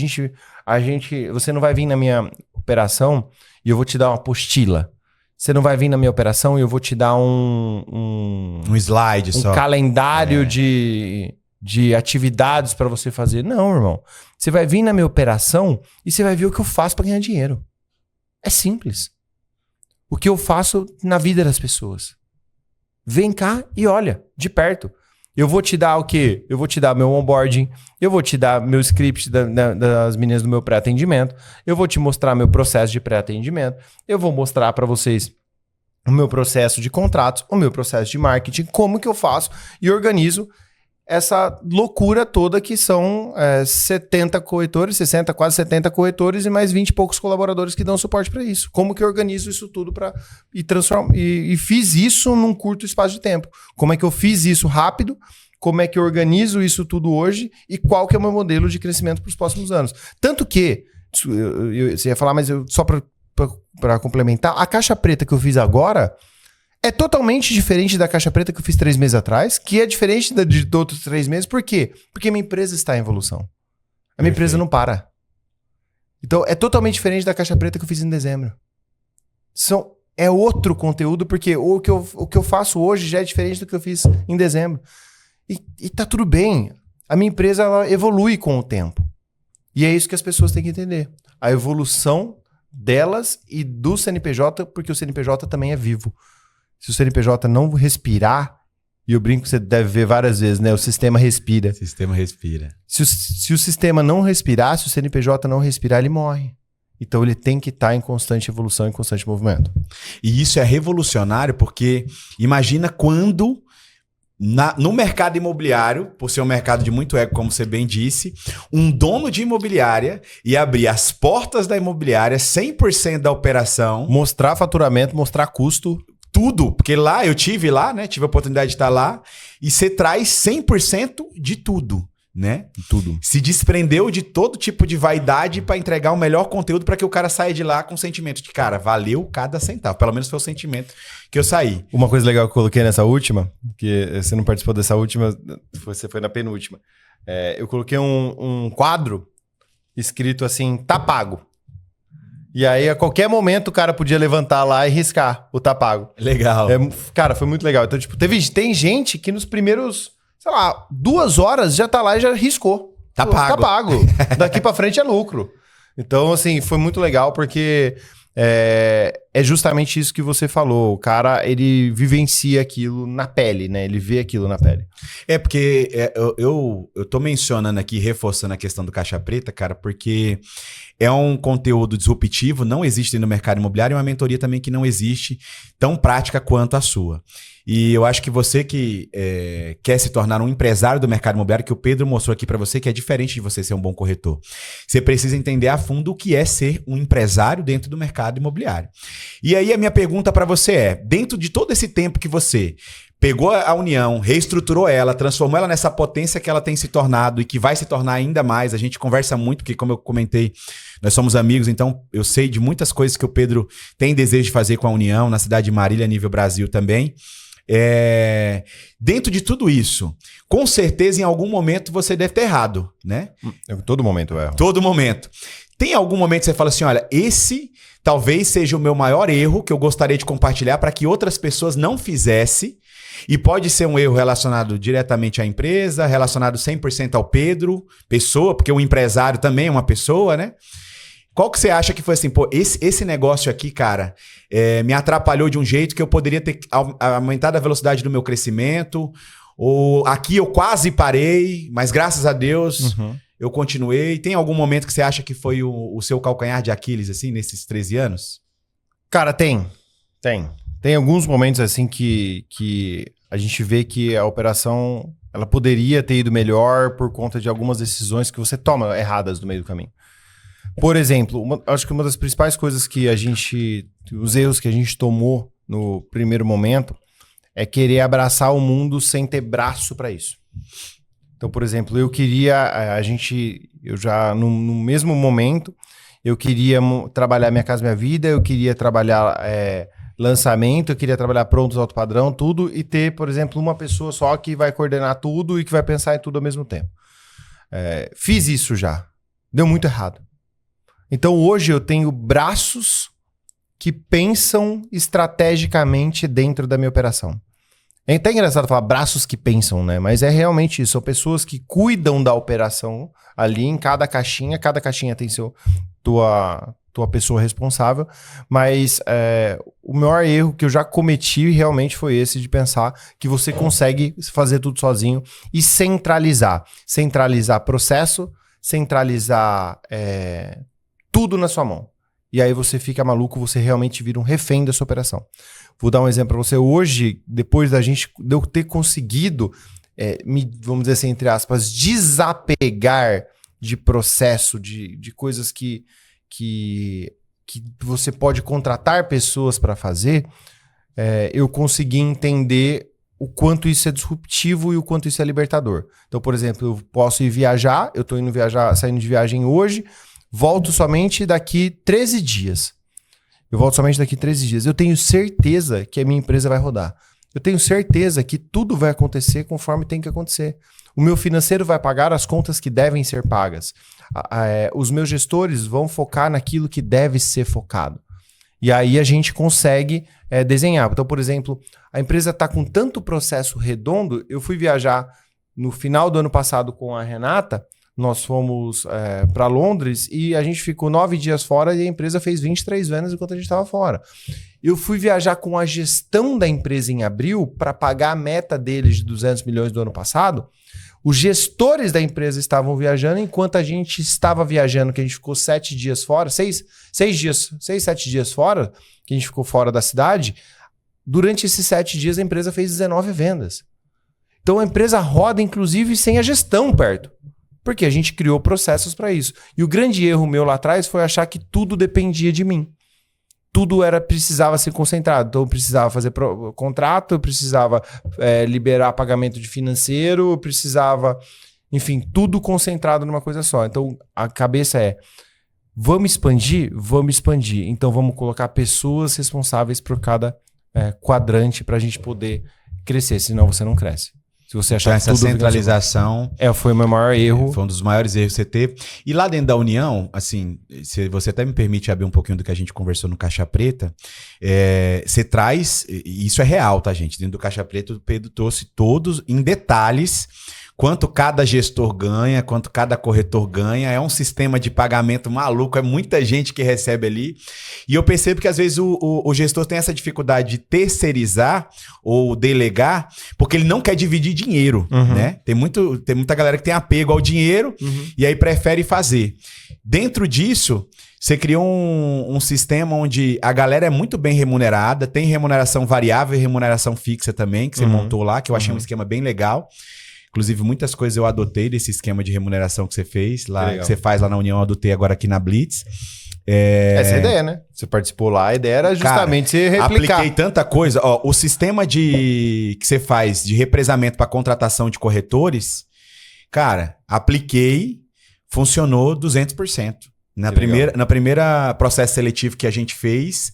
você não vai vir na minha operação e eu vou te dar uma apostila. Você não vai vir na minha operação e eu vou te dar um slide só. Um calendário de atividades para você fazer. Não, irmão. Você vai vir na minha operação e você vai ver o que eu faço para ganhar dinheiro. É simples. O que eu faço na vida das pessoas. Vem cá e olha, de perto. Eu vou te dar o quê? Eu vou te dar meu onboarding, eu vou te dar meu script das meninas do meu pré-atendimento, eu vou te mostrar meu processo de pré-atendimento, eu vou mostrar para vocês o meu processo de contratos, o meu processo de marketing, como que eu faço e organizo essa loucura toda que são 70 corretores, 60, quase 70 corretores e mais 20 e poucos colaboradores que dão suporte para isso. Como que eu organizo isso tudo e fiz isso num curto espaço de tempo? Como é que eu fiz isso rápido? Como é que eu organizo isso tudo hoje? E qual que é o meu modelo de crescimento para os próximos anos? Tanto que, você ia falar, mas só para complementar, a caixa preta que eu fiz agora é totalmente diferente da caixa preta que eu fiz 3 meses atrás, que é diferente de outros 3 meses. Por quê? Porque minha empresa está em evolução. A minha empresa não para. Então, é totalmente diferente da caixa preta que eu fiz em dezembro. É outro conteúdo, porque o que eu faço hoje já é diferente do que eu fiz em dezembro. E tá tudo bem. A minha empresa ela evolui com o tempo. E é isso que as pessoas têm que entender. A evolução delas e do CNPJ, porque o CNPJ também é vivo. Se o CNPJ não respirar, e eu brinco que você deve ver várias vezes, né? O sistema respira. O sistema respira. Se o sistema não respirar, se o CNPJ não respirar, ele morre. Então ele tem que estar em constante evolução, em constante movimento. E isso é revolucionário porque imagina quando no mercado imobiliário, por ser um mercado de muito ego, como você bem disse, um dono de imobiliária ia abrir as portas da imobiliária, 100% da operação. Mostrar faturamento, mostrar custo. Tudo, porque lá, eu tive lá, né? Tive a oportunidade de estar lá. E você traz 100% de tudo, né? Tudo. Se desprendeu de todo tipo de vaidade para entregar o melhor conteúdo para que o cara saia de lá com o sentimento de, cara, valeu cada centavo. Pelo menos foi o sentimento que eu saí. Uma coisa legal que eu coloquei nessa última, que você não participou dessa última, você foi na penúltima. Eu coloquei um quadro escrito assim, tá pago. E aí, a qualquer momento, o cara podia levantar lá e riscar o tá pago. Legal. Cara, foi muito legal. Então, tipo, tem gente que nos primeiros, sei lá, 2 horas já tá lá e já riscou. Tá pago. Tá pago. Daqui pra frente é lucro. Então, assim, foi muito legal porque é justamente isso que você falou. O cara, ele vivencia aquilo na pele, né? Ele vê aquilo na pele. Porque eu tô mencionando aqui, reforçando a questão do caixa preta, cara, porque é um conteúdo disruptivo, não existe no mercado imobiliário, e uma mentoria também que não existe tão prática quanto a sua. E eu acho que você que quer se tornar um empresário do mercado imobiliário, que o Pedro mostrou aqui para você, que é diferente de você ser um bom corretor. Você precisa entender a fundo o que é ser um empresário dentro do mercado imobiliário. E aí a minha pergunta para você é, dentro de todo esse tempo que você pegou a União, reestruturou ela, transformou ela nessa potência que ela tem se tornado e que vai se tornar ainda mais. A gente conversa muito, porque como eu comentei, nós somos amigos, então eu sei de muitas coisas que o Pedro tem desejo de fazer com a União, na cidade de Marília, nível Brasil também. Dentro de tudo isso, com certeza em algum momento você deve ter errado, né? Todo momento eu erro. Todo momento. Tem algum momento que você fala assim, olha, esse talvez seja o meu maior erro que eu gostaria de compartilhar para que outras pessoas não fizessem. E pode ser um erro relacionado diretamente à empresa, relacionado 100% ao Pedro, pessoa, porque o empresário também é uma pessoa, né? Qual que você acha que foi assim, pô, esse negócio aqui, cara, me atrapalhou de um jeito que eu poderia ter aumentado a velocidade do meu crescimento, ou aqui eu quase parei, mas graças a Deus eu continuei. Tem algum momento que você acha que foi o seu calcanhar de Aquiles, assim, nesses 13 anos? Cara, tem. Tem alguns momentos assim que a gente vê que a operação ela poderia ter ido melhor por conta de algumas decisões que você toma erradas no meio do caminho. Por exemplo, acho que uma das principais coisas que os erros que a gente tomou no primeiro momento é querer abraçar o mundo sem ter braço para isso. Então, por exemplo, eu já no mesmo momento, eu queria trabalhar Minha Casa Minha Vida, eu queria trabalhar lançamento, eu queria trabalhar prontos, alto padrão, tudo, e ter, por exemplo, uma pessoa só que vai coordenar tudo e que vai pensar em tudo ao mesmo tempo. Fiz isso já. Deu muito errado. Então, hoje eu tenho braços que pensam estrategicamente dentro da minha operação. É até engraçado falar braços que pensam, né? Mas é realmente isso. São pessoas que cuidam da operação ali em cada caixinha tem tua pessoa responsável, mas o maior erro que eu já cometi realmente foi esse de pensar que você consegue fazer tudo sozinho e centralizar processo, centralizar tudo na sua mão. E aí você fica maluco, você realmente vira um refém dessa operação. Vou dar um exemplo para você. Hoje, depois de eu ter conseguido vamos dizer assim, entre aspas, desapegar de processo, de coisas que você pode contratar pessoas para fazer, eu consegui entender o quanto isso é disruptivo e o quanto isso é libertador. Então, por exemplo, eu posso ir viajar, eu estou saindo de viagem hoje, volto somente daqui 13 dias. Eu tenho certeza que a minha empresa vai rodar. Eu tenho certeza que tudo vai acontecer conforme tem que acontecer. O meu financeiro vai pagar as contas que devem ser pagas. Os meus gestores vão focar naquilo que deve ser focado. E aí a gente consegue desenhar. Então, por exemplo, a empresa está com tanto processo redondo. Eu fui viajar no final do ano passado com a Renata. Nós fomos para Londres e a gente ficou 9 dias fora e a empresa fez 23 vendas enquanto a gente estava fora. Eu fui viajar com a gestão da empresa em abril para pagar a meta deles de 200 milhões do ano passado. Os gestores da empresa estavam viajando enquanto a gente estava viajando, que a gente ficou 7 dias fora, 6, 7 dias fora, que a gente ficou fora da cidade. Durante esses 7 dias a empresa fez 19 vendas. Então a empresa roda inclusive sem a gestão perto. Porque a gente criou processos para isso. E o grande erro meu lá atrás foi achar que tudo dependia de mim. Tudo precisava ser concentrado. Então eu precisava fazer contrato, eu precisava liberar pagamento de financeiro, eu precisava... Enfim, tudo concentrado numa coisa só. Então a cabeça vamos expandir? Vamos expandir. Então vamos colocar pessoas responsáveis por cada quadrante para a gente poder crescer. Senão você não cresce. Se você achar então, que essa tudo centralização foi o meu maior erro. Foi um dos maiores erros que você teve. E lá dentro da União, assim, se você até me permite abrir um pouquinho do que a gente conversou no Caixa Preta, você traz, e isso é real, tá, gente? Dentro do Caixa Preta, o Pedro trouxe todos em detalhes quanto cada gestor ganha, quanto cada corretor ganha. É um sistema de pagamento maluco, é muita gente que recebe ali. E eu percebo que às vezes o gestor tem essa dificuldade de terceirizar ou delegar, porque ele não quer dividir dinheiro, né? Tem muita galera que tem apego ao dinheiro e aí prefere fazer. Dentro disso, você criou um sistema onde a galera é muito bem remunerada, tem remuneração variável e remuneração fixa também, que você montou lá, que eu achei um esquema bem legal. Inclusive, muitas coisas eu adotei desse esquema de remuneração que você fez, lá, que você faz lá na União, eu adotei agora aqui na Blitz. Essa é a ideia, né? Você participou lá, a ideia era justamente você replicar. Apliquei tanta coisa. Ó, o sistema que você faz de represamento para contratação de corretores, cara, apliquei, funcionou 200%. Na primeira processo seletivo que a gente fez...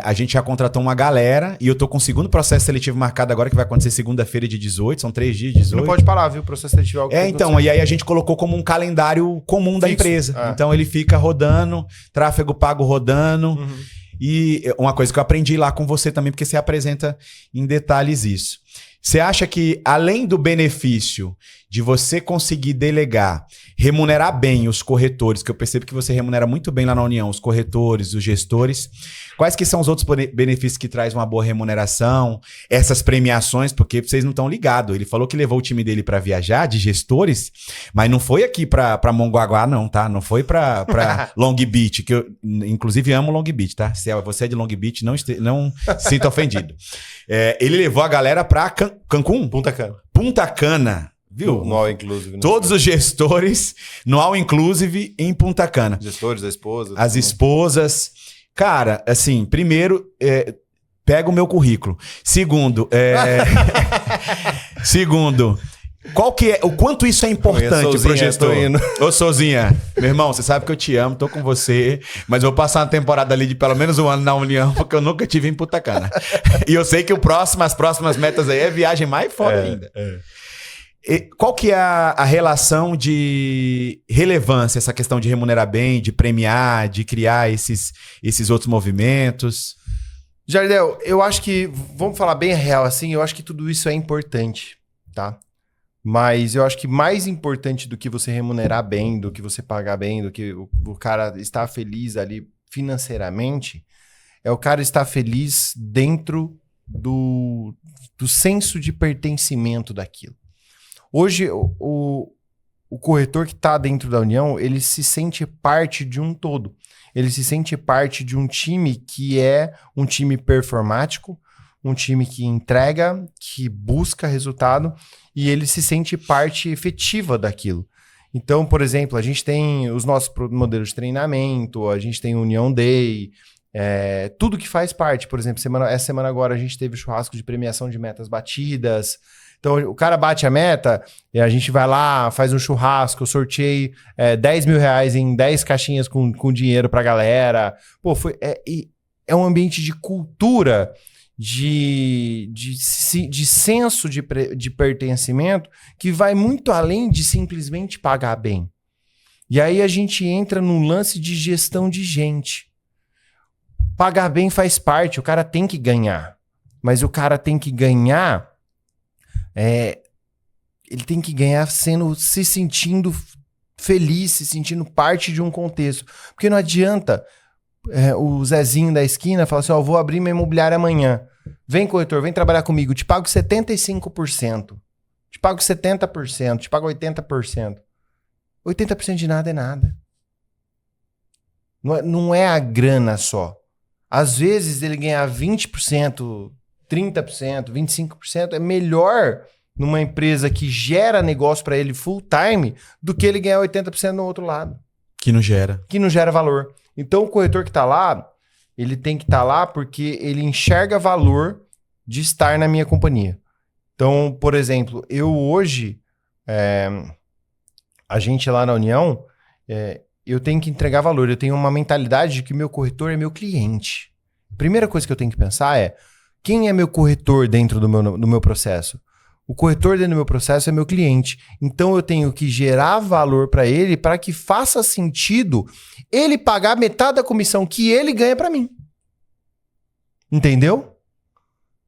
a gente já contratou uma galera e eu tô com o segundo processo seletivo marcado agora, que vai acontecer segunda-feira de 18, são 3 dias de 18. Não pode parar, viu? O processo seletivo é algo então, e aí a gente colocou como um calendário comum da empresa. Então ele fica rodando, tráfego pago rodando. E uma coisa que eu aprendi lá com você também, porque você apresenta em detalhes isso. Você acha que, além do benefício de você conseguir delegar, remunerar bem os corretores, que eu percebo que você remunera muito bem lá na União, os corretores, os gestores, quais que são os outros benefícios que traz uma boa remuneração, essas premiações, porque vocês não estão ligados. Ele falou que levou o time dele para viajar, de gestores, mas não foi aqui para Mongaguá não, tá? Não foi para Long Beach, que eu, inclusive, amo Long Beach, tá? Se você é de Long Beach, não sinta ofendido. Ele levou a galera para Cancún? Punta Cana. Punta Cana. Viu? No All Inclusive. Todos os gestores no All Inclusive em Punta Cana. Gestores, a esposa. As esposas. Cara, assim, primeiro, pega o meu currículo. Segundo, qual que o quanto isso é importante pro gestor? Ô, Souzinha, meu irmão, você sabe que eu te amo, tô com você, mas eu vou passar uma temporada ali de pelo menos um ano na União, porque eu nunca tive em Punta Cana. E eu sei que as próximas metas aí é viagem mais foda ainda. Qual que é a relação de relevância, essa questão de remunerar bem, de premiar, de criar esses outros movimentos? Jardel, eu acho que, vamos falar bem real assim, eu acho que tudo isso é importante, tá? Mas eu acho que mais importante do que você remunerar bem, do que você pagar bem, do que o cara estar feliz ali financeiramente, é o cara estar feliz dentro do senso de pertencimento daquilo. Hoje, o corretor que está dentro da União, ele se sente parte de um todo. Ele se sente parte de um time que é um time performático, um time que entrega, que busca resultado e ele se sente parte efetiva daquilo. Então, por exemplo, a gente tem os nossos modelos de treinamento, a gente tem União Day, tudo que faz parte. Por exemplo, essa semana agora a gente teve churrasco de premiação de metas batidas. Então, o cara bate a meta, e a gente vai lá, faz um churrasco, sorteio R$10 mil em 10 caixinhas com dinheiro pra galera. Pô, é um ambiente de cultura, de senso de pertencimento que vai muito além de simplesmente pagar bem. E aí a gente entra num lance de gestão de gente. Pagar bem faz parte, o cara tem que ganhar. Mas o cara tem que ganhar... ele tem que ganhar se sentindo feliz, se sentindo parte de um contexto. Porque não adianta o Zezinho da esquina falar assim, vou abrir minha imobiliária amanhã. Vem, corretor, vem trabalhar comigo. Te pago 75%. Te pago 70%. Te pago 80%. 80% de nada é nada. Não é a grana só. Às vezes ele ganhar 20%, 30%, 25% é melhor numa empresa que gera negócio para ele full time do que ele ganhar 80% no outro lado. Que não gera. Que não gera valor. Então o corretor que está lá, ele tem que estar lá porque ele enxerga valor de estar na minha companhia. Então, por exemplo, eu hoje, a gente lá na União, eu tenho que entregar valor. Eu tenho uma mentalidade de que meu corretor é meu cliente. A primeira coisa que eu tenho que pensar é quem é meu corretor dentro do meu processo? O corretor dentro do meu processo é meu cliente. Então eu tenho que gerar valor para ele para que faça sentido ele pagar metade da comissão que ele ganha para mim. Entendeu?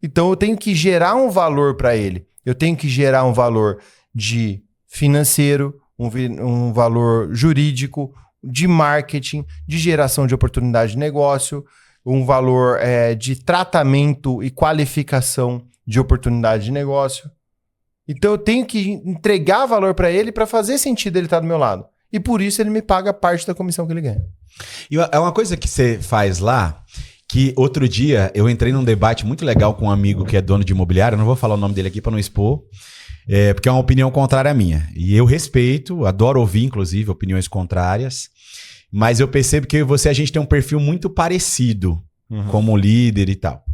Então eu tenho que gerar um valor para ele. Eu tenho que gerar um valor de financeiro, um valor jurídico, de marketing, de geração de oportunidade de negócio, um valor de tratamento e qualificação de oportunidade de negócio. Então eu tenho que entregar valor para ele para fazer sentido ele estar do meu lado. E por isso ele me paga parte da comissão que ele ganha. E é uma coisa que você faz lá, que outro dia eu entrei num debate muito legal com um amigo que é dono de imobiliário, eu não vou falar o nome dele aqui para não expor, porque é uma opinião contrária à minha. E eu respeito, adoro ouvir, inclusive, opiniões contrárias, mas eu percebo que a gente tem um perfil muito parecido como líder e tal.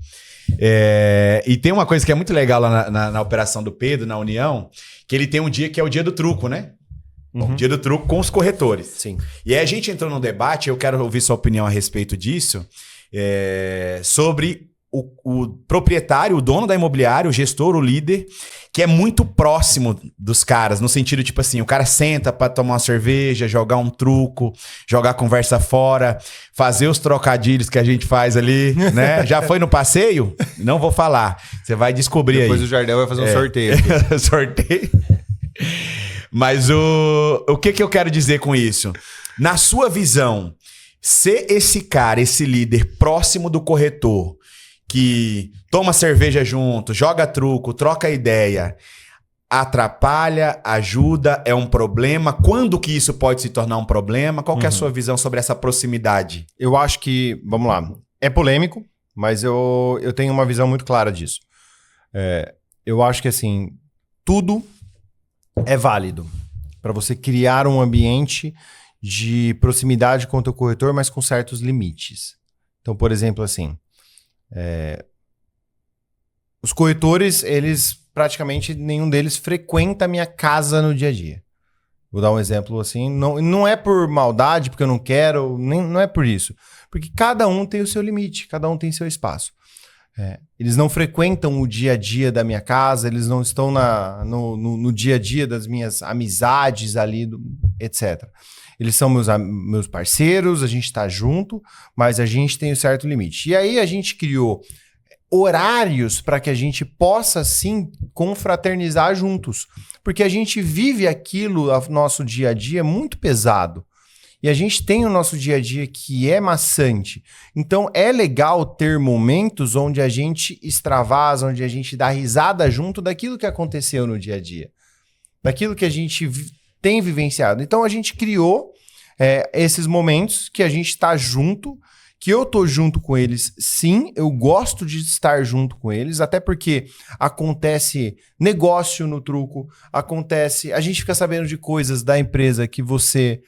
E tem uma coisa que é muito legal lá na operação do Pedro, na União, que ele tem um dia que é o dia do truco, né? O dia do truco com os corretores. Sim. E aí a gente entrou num debate, eu quero ouvir sua opinião a respeito disso, sobre o proprietário, o dono da imobiliária, o gestor, o líder, que é muito próximo dos caras, no sentido, tipo assim, o cara senta pra tomar uma cerveja, jogar um truco, jogar a conversa fora, fazer os trocadilhos que a gente faz ali, né? Já foi no passeio? Não vou falar. Você vai descobrir. Depois aí. O Jardel vai fazer um sorteio. Sorteio. Mas o que eu quero dizer com isso? Na sua visão, ser esse cara, esse líder próximo do corretor, que toma cerveja junto, joga truco, troca ideia, atrapalha, ajuda, é um problema? Quando que isso pode se tornar um problema? Qual que é a sua visão sobre essa proximidade? Eu acho que, vamos lá, é polêmico, mas eu tenho uma visão muito clara disso. Eu acho que, assim, tudo é válido para você criar um ambiente de proximidade com o teu corretor, mas com certos limites. Então, por exemplo, assim, os corretores, eles praticamente nenhum deles frequenta a minha casa no dia a dia. Vou dar um exemplo assim, não é por maldade, porque eu não quero, não é por isso. Porque cada um tem o seu limite, cada um tem seu espaço. Eles não frequentam o dia a dia da minha casa, eles não estão no dia a dia das minhas amizades ali, etc. Eles são meus parceiros, a gente está junto, mas a gente tem um certo limite. E aí a gente criou horários para que a gente possa, sim, confraternizar juntos. Porque a gente vive aquilo, nosso dia a dia, muito pesado. E a gente tem o nosso dia a dia que é maçante. Então é legal ter momentos onde a gente extravasa, onde a gente dá risada junto daquilo que aconteceu no dia a dia. Daquilo que a gente tem vivenciado. Então a gente criou esses momentos que a gente está junto, que eu tô junto com eles, sim, eu gosto de estar junto com eles, até porque acontece negócio no truco, a gente fica sabendo de coisas da empresa que você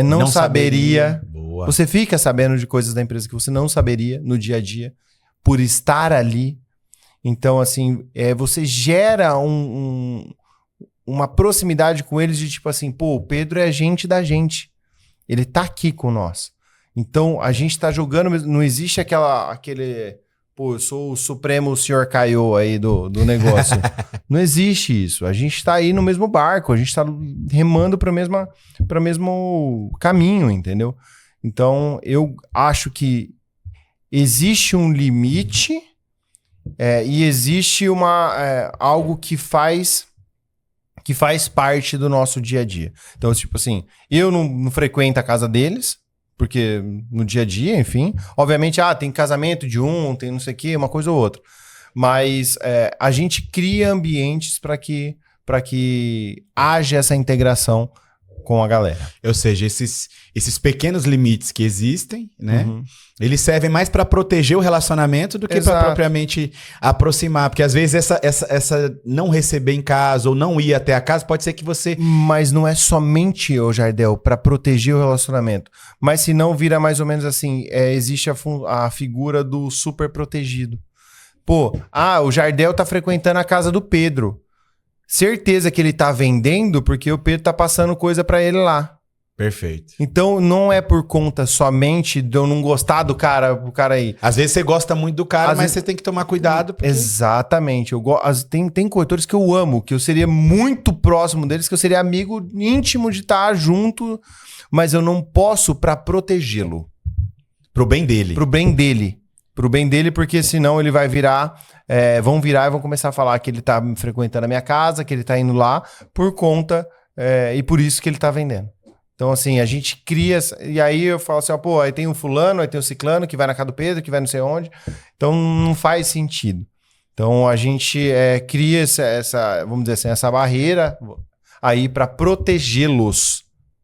não saberia. Boa. Você fica sabendo de coisas da empresa que você não saberia no dia a dia, por estar ali. Então, assim, você gera uma proximidade com eles de tipo assim, pô, o Pedro é gente da gente. Ele tá aqui com nós. Então, a gente tá jogando, não existe aquele, pô, eu sou o supremo senhor Caio aí do negócio. Não existe isso. A gente tá aí no mesmo barco, a gente tá remando para o mesmo caminho, entendeu? Então, eu acho que existe um limite e existe algo que faz parte do nosso dia a dia. Então, tipo assim, eu não frequento a casa deles, porque no dia a dia, enfim, obviamente, tem casamento de tem não sei o quê, uma coisa ou outra. Mas a gente cria ambientes para que haja essa integração com a galera. Ou seja, esses pequenos limites que existem, né? Eles servem mais para proteger o relacionamento do que para propriamente aproximar. Porque às vezes essa não receber em casa ou não ir até a casa pode ser que você... Mas não é somente, Jardel, para proteger o relacionamento. Mas se não vira mais ou menos assim, existe a figura do super protegido. Pô, o Jardel tá frequentando a casa do Pedro. Certeza que ele tá vendendo porque o Pedro tá passando coisa pra ele lá. Perfeito. Então não é por conta somente de eu não gostar do cara aí. Às vezes você gosta muito do cara, mas você tem que tomar cuidado. Porque... Exatamente. Tem corretores que eu amo, que eu seria muito próximo deles, que eu seria amigo íntimo de estar junto, mas eu não posso pra protegê-lo. Pro bem dele. Pro bem dele, porque senão ele vai virar... vão virar e vão começar a falar que ele tá frequentando a minha casa, que ele tá indo lá por conta e por isso que ele tá vendendo. Então, assim, a gente cria... E aí eu falo assim, pô, aí tem o fulano, aí tem o ciclano que vai na casa do Pedro, que vai não sei onde. Então, não faz sentido. Então, a gente cria vamos dizer assim, essa barreira aí para protegê-los.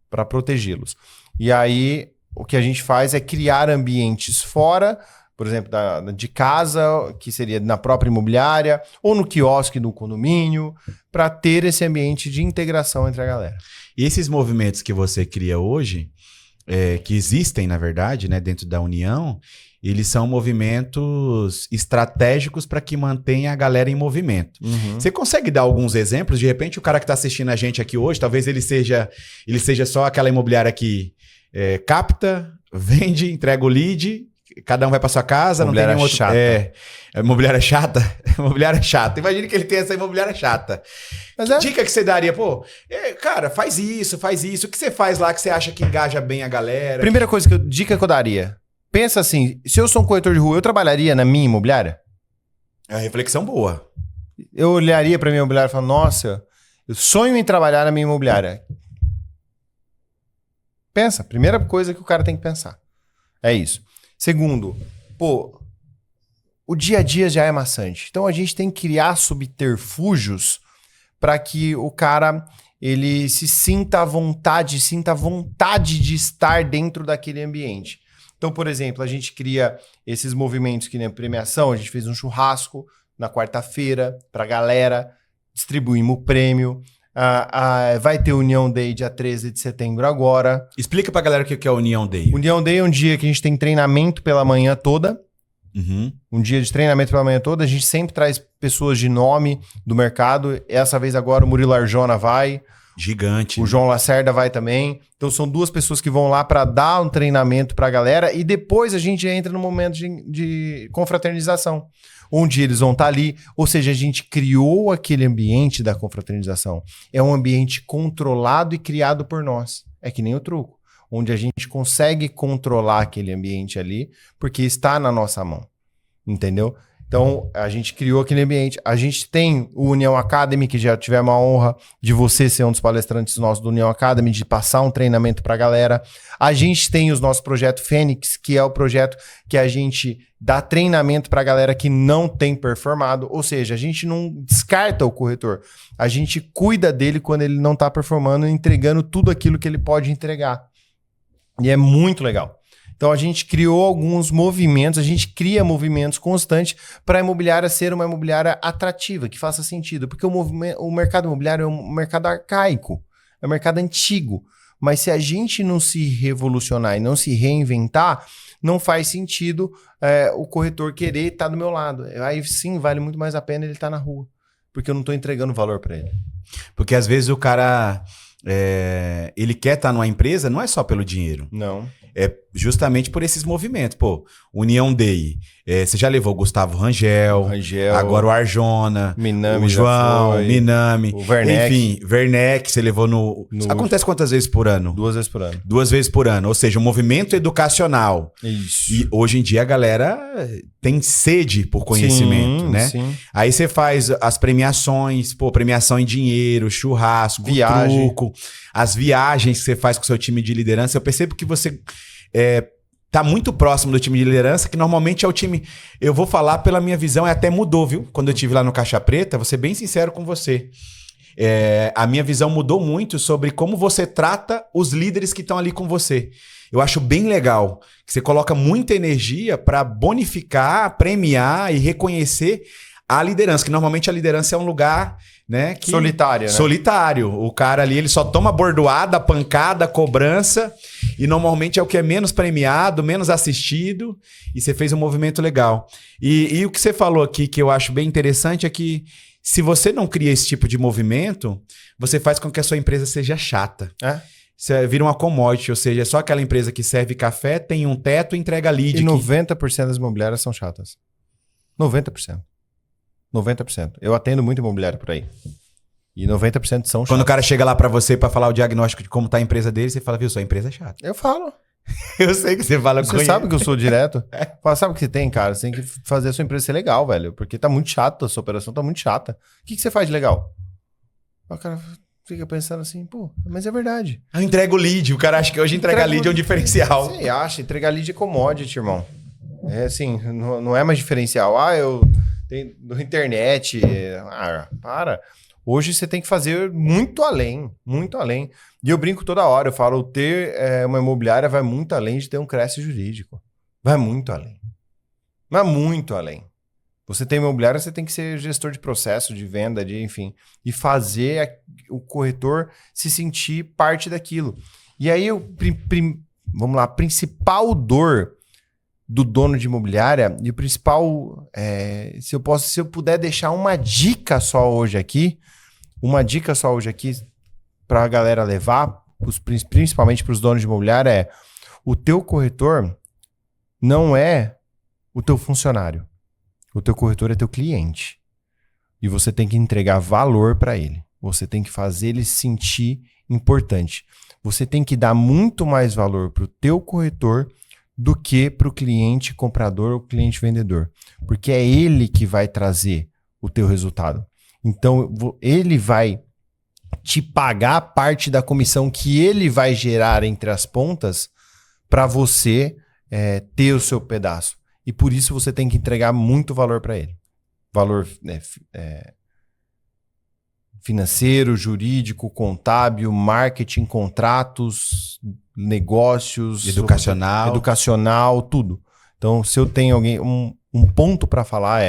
Para protegê-los. E aí, o que a gente faz é criar ambientes fora... Por exemplo, de casa, que seria na própria imobiliária, ou no quiosque do condomínio, para ter esse ambiente de integração entre a galera. E esses movimentos que você cria hoje, que existem, na verdade, né, dentro da União, eles são movimentos estratégicos para que mantenha a galera em movimento. Você consegue dar alguns exemplos? De repente, o cara que está assistindo a gente aqui hoje, talvez ele seja só aquela imobiliária que capta, vende, entrega o lead... Cada um vai para sua casa, imobiliária não tem nenhum outro... chata. Imobiliária chata? Imobiliária chata. Imagina que ele tem essa imobiliária chata. Mas que dica que você daria? Pô, cara, faz isso. O que você faz lá que você acha que engaja bem a galera? Primeira dica que eu daria. Pensa assim, se eu sou um corretor de rua, eu trabalharia na minha imobiliária? É uma reflexão boa. Eu olharia para minha imobiliária e falaria, nossa, eu sonho em trabalhar na minha imobiliária. Pensa, primeira coisa que o cara tem que pensar. É isso. Segundo, o dia a dia já é maçante. Então a gente tem que criar subterfúgios para que o cara ele sinta a vontade de estar dentro daquele ambiente. Então, por exemplo, a gente cria esses movimentos que nem premiação, a gente fez um churrasco na quarta-feira para a galera, distribuímos o prêmio. Vai ter União Day dia 13 de setembro agora. Explica pra galera o que é a União Day. União Day é um dia que a gente tem treinamento pela manhã toda. Um dia de treinamento pela manhã toda. A gente sempre traz pessoas de nome do mercado. Essa vez agora o Murilo Arjona vai. Gigante. O João Lacerda vai também. Então são duas pessoas que vão lá para dar um treinamento pra galera. E depois a gente entra no momento de confraternização, onde eles vão estar ali. Ou seja, a gente criou aquele ambiente da confraternização. É um ambiente controlado e criado por nós. É que nem o truco, onde a gente consegue controlar aquele ambiente ali, porque está na nossa mão. Entendeu? Então, a gente criou aquele ambiente. A gente tem o União Academy, que já tivemos a honra de você ser um dos palestrantes nossos do União Academy, de passar um treinamento para a galera. A gente tem os nossos projetos Fênix, que é o projeto que a gente dá treinamento para a galera que não tem performado. Ou seja, a gente não descarta o corretor. A gente cuida dele quando ele não está performando, entregando tudo aquilo que ele pode entregar. E é muito legal. Então a gente criou alguns movimentos, a gente cria movimentos constantes para a imobiliária ser uma imobiliária atrativa, que faça sentido. Porque o mercado imobiliário é um mercado arcaico, é um mercado antigo. Mas se a gente não se revolucionar e não se reinventar, não faz sentido o corretor querer estar do meu lado. Aí sim, vale muito mais a pena ele estar na rua, porque eu não estou entregando valor para ele. Porque às vezes o cara, ele quer estar numa empresa, não é só pelo dinheiro. Não. É justamente por esses movimentos. Pô, União Day. Você já levou o Gustavo Rangel, agora o Arjona, Minami, o João, Minami. O Werneck. Enfim, Werneck, você levou no... Acontece quantas vezes por ano? 2 vezes por ano. 2 vezes por ano. Ou seja, um movimento educacional. Isso. E hoje em dia a galera tem sede por conhecimento, né? Sim. Aí você faz as premiações, premiação em dinheiro, churrasco, viagem, truco, as viagens que você faz com o seu time de liderança. Eu percebo que você tá muito próximo do time de liderança, que normalmente é o time... Eu vou falar pela minha visão, até mudou, viu? Quando eu estive lá no Caixa Preta, vou ser bem sincero com você. A minha visão mudou muito sobre como você trata os líderes que estão ali com você. Eu acho bem legal que você coloca muita energia para bonificar, premiar e reconhecer a liderança, que normalmente a liderança é um lugar, né, que... solitário, né? Solitário. O cara ali, ele só toma bordoada, pancada, cobrança, e normalmente é o que é menos premiado, menos assistido, e você fez um movimento legal. E o que você falou aqui, que eu acho bem interessante, é que se você não cria esse tipo de movimento, você faz com que a sua empresa seja chata. Você vira uma commodity, ou seja, é só aquela empresa que serve café, tem um teto e entrega lead. E 90% das imobiliárias são chatas. 90%. 90%. Eu atendo muito imobiliário por aí. E 90% são chatas. Quando o cara chega lá pra você pra falar o diagnóstico de como tá a empresa dele, você fala, viu, sua empresa é chata. Eu falo. Eu sei que você fala com Você sabe que eu sou direto. Fala, sabe o que você tem, cara? Você tem que fazer a sua empresa ser legal, velho. Porque tá muito chato, a sua operação tá muito chata. O que você faz de legal? O cara fica pensando assim, pô, mas é verdade. Eu entrego lead. O cara acha que hoje entregar lead é um diferencial. Você acha? Entregar lead é commodity, irmão. É assim, não é mais diferencial. Eu tenho na internet. Para. Hoje você tem que fazer muito além, muito além. E eu brinco toda hora, eu falo, ter uma imobiliária vai muito além de ter um crédito jurídico. Vai muito além. Vai muito além. Você tem imobiliária, você tem que ser gestor de processo, de venda, enfim. E fazer o corretor se sentir parte daquilo. E aí, vamos lá, a principal dor do dono de imobiliária, e o principal, se eu puder deixar uma dica só hoje aqui para a galera levar, principalmente para os donos de imobiliária, o teu corretor não é o teu funcionário. O teu corretor é teu cliente. E você tem que entregar valor para ele. Você tem que fazer ele se sentir importante. Você tem que dar muito mais valor para o teu corretor do que para o cliente comprador ou cliente vendedor. Porque é ele que vai trazer o teu resultado. Então, ele vai te pagar parte da comissão que ele vai gerar entre as pontas para você ter o seu pedaço. E por isso você tem que entregar muito valor para ele. Valor financeiro, jurídico, contábil, marketing, contratos, negócios, educacional, tudo. Então, se eu tenho um ponto para falar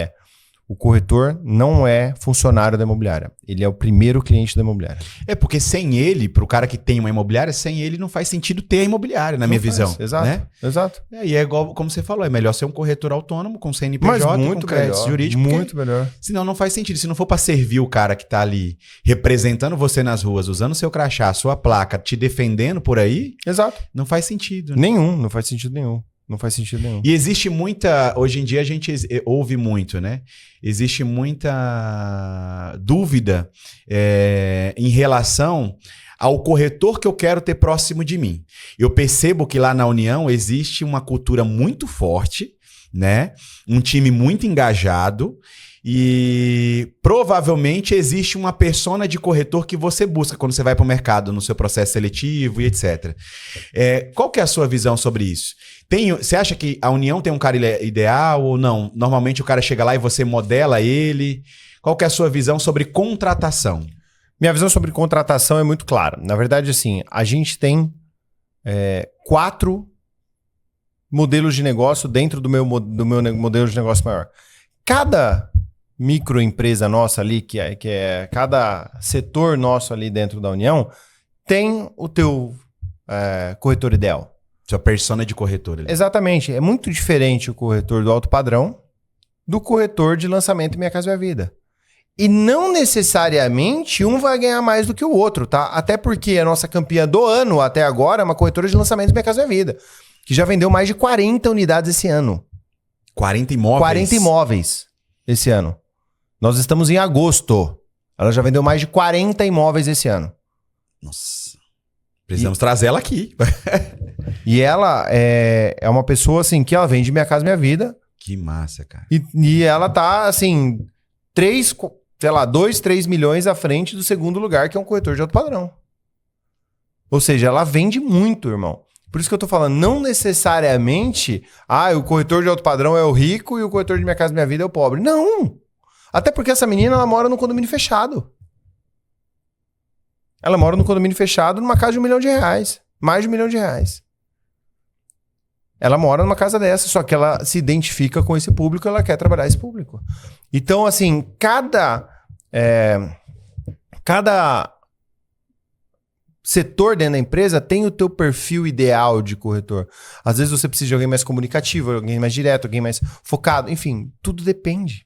o corretor não é funcionário da imobiliária. Ele é o primeiro cliente da imobiliária. Porque sem ele, para o cara que tem uma imobiliária, sem ele não faz sentido ter a imobiliária, na minha visão. Exato, né? Exato. E é igual, como você falou, é melhor ser um corretor autônomo, com CNPJ, mas muito com crédito jurídico. Muito melhor. Senão não faz sentido. Se não for para servir o cara que está ali representando você nas ruas, usando seu crachá, sua placa, te defendendo por aí, exato, não faz sentido. Né? Não faz sentido nenhum. Não faz sentido nenhum. E existe muita... Hoje em dia a gente ouve muito, né? Existe muita dúvida em relação ao corretor que eu quero ter próximo de mim. Eu percebo que lá na União existe uma cultura muito forte, né? Um time muito engajado e provavelmente existe uma persona de corretor que você busca quando você vai para o mercado, no seu processo seletivo e etc. Qual que é a sua visão sobre isso? Você acha que a União tem um cara ideal ou não? Normalmente o cara chega lá e você modela ele. Qual que é a sua visão sobre contratação? Minha visão sobre contratação é muito clara. Na verdade, assim, a gente tem 4 modelos de negócio dentro do meu modelo de negócio maior. Cada microempresa nossa ali, que é cada setor nosso ali dentro da União, tem o teu corretor ideal. Sua persona de corretor ali. Exatamente. É muito diferente o corretor do alto padrão do corretor de lançamento Minha Casa Minha Vida. E não necessariamente um vai ganhar mais do que o outro, tá? Até porque a nossa campeã do ano até agora é uma corretora de lançamento Minha Casa Minha Vida, que já vendeu mais de 40 unidades esse ano. 40 imóveis? 40 imóveis esse ano. Nós estamos em agosto. Ela já vendeu mais de 40 imóveis esse ano. Nossa. Precisamos trazer ela aqui. E ela é uma pessoa assim que ela vende Minha Casa Minha Vida. Que massa, cara. E ela tá assim, 2, 3 milhões à frente do segundo lugar, que é um corretor de alto padrão. Ou seja, ela vende muito, irmão. Por isso que eu tô falando, não necessariamente, o corretor de alto padrão é o rico e o corretor de Minha Casa Minha Vida é o pobre. Não! Até porque essa menina, ela mora num condomínio fechado. Ela mora num condomínio fechado numa casa de R$1 milhão. Mais de R$1 milhão. Ela mora numa casa dessa, só que ela se identifica com esse público, ela quer trabalhar esse público. Então, assim, cada setor dentro da empresa tem o teu perfil ideal de corretor. Às vezes você precisa de alguém mais comunicativo, alguém mais direto, alguém mais focado. Enfim, tudo depende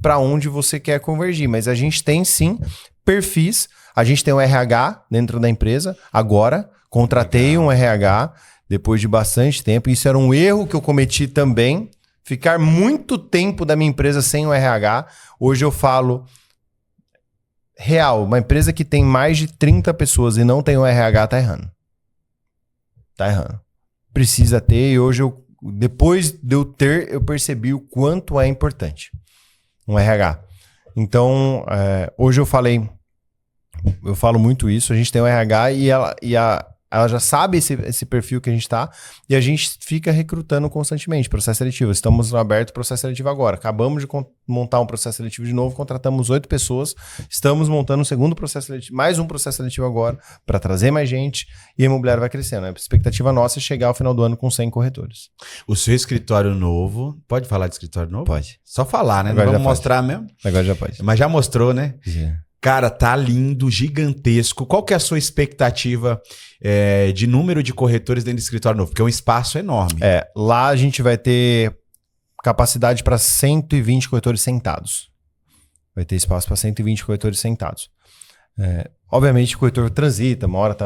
para onde você quer convergir. Mas a gente tem, sim, perfis. A gente tem um RH dentro da empresa. Agora, contratei um RH depois de bastante tempo. Isso era um erro que eu cometi também. Ficar muito tempo da minha empresa sem o RH. Hoje eu falo... Real, uma empresa que tem mais de 30 pessoas e não tem o RH, tá errando. Tá errando. Precisa ter, e hoje, depois de eu ter, eu percebi o quanto é importante um RH. Então, hoje eu falo muito isso, a gente tem um RH e ela já sabe esse perfil que a gente tá, e a gente fica recrutando constantemente, processo seletivo. Estamos aberto processo seletivo agora. Acabamos de montar um processo seletivo de novo, contratamos 8 pessoas, estamos montando um segundo processo seletivo, mais um processo seletivo agora, para trazer mais gente, e a imobiliária vai crescendo. A expectativa nossa é chegar ao final do ano com 100 corretores. O seu escritório novo, pode falar de escritório novo? Pode. Só falar, né? Agora Não vamos já mostrar mesmo? Agora já pode. Mas já mostrou, né? Já. Cara, tá lindo, gigantesco. Qual que é a sua expectativa de número de corretores dentro do escritório novo? Porque é um espaço enorme. Lá a gente vai ter capacidade para 120 corretores sentados. Vai ter espaço para 120 corretores sentados. Obviamente o corretor transita, uma hora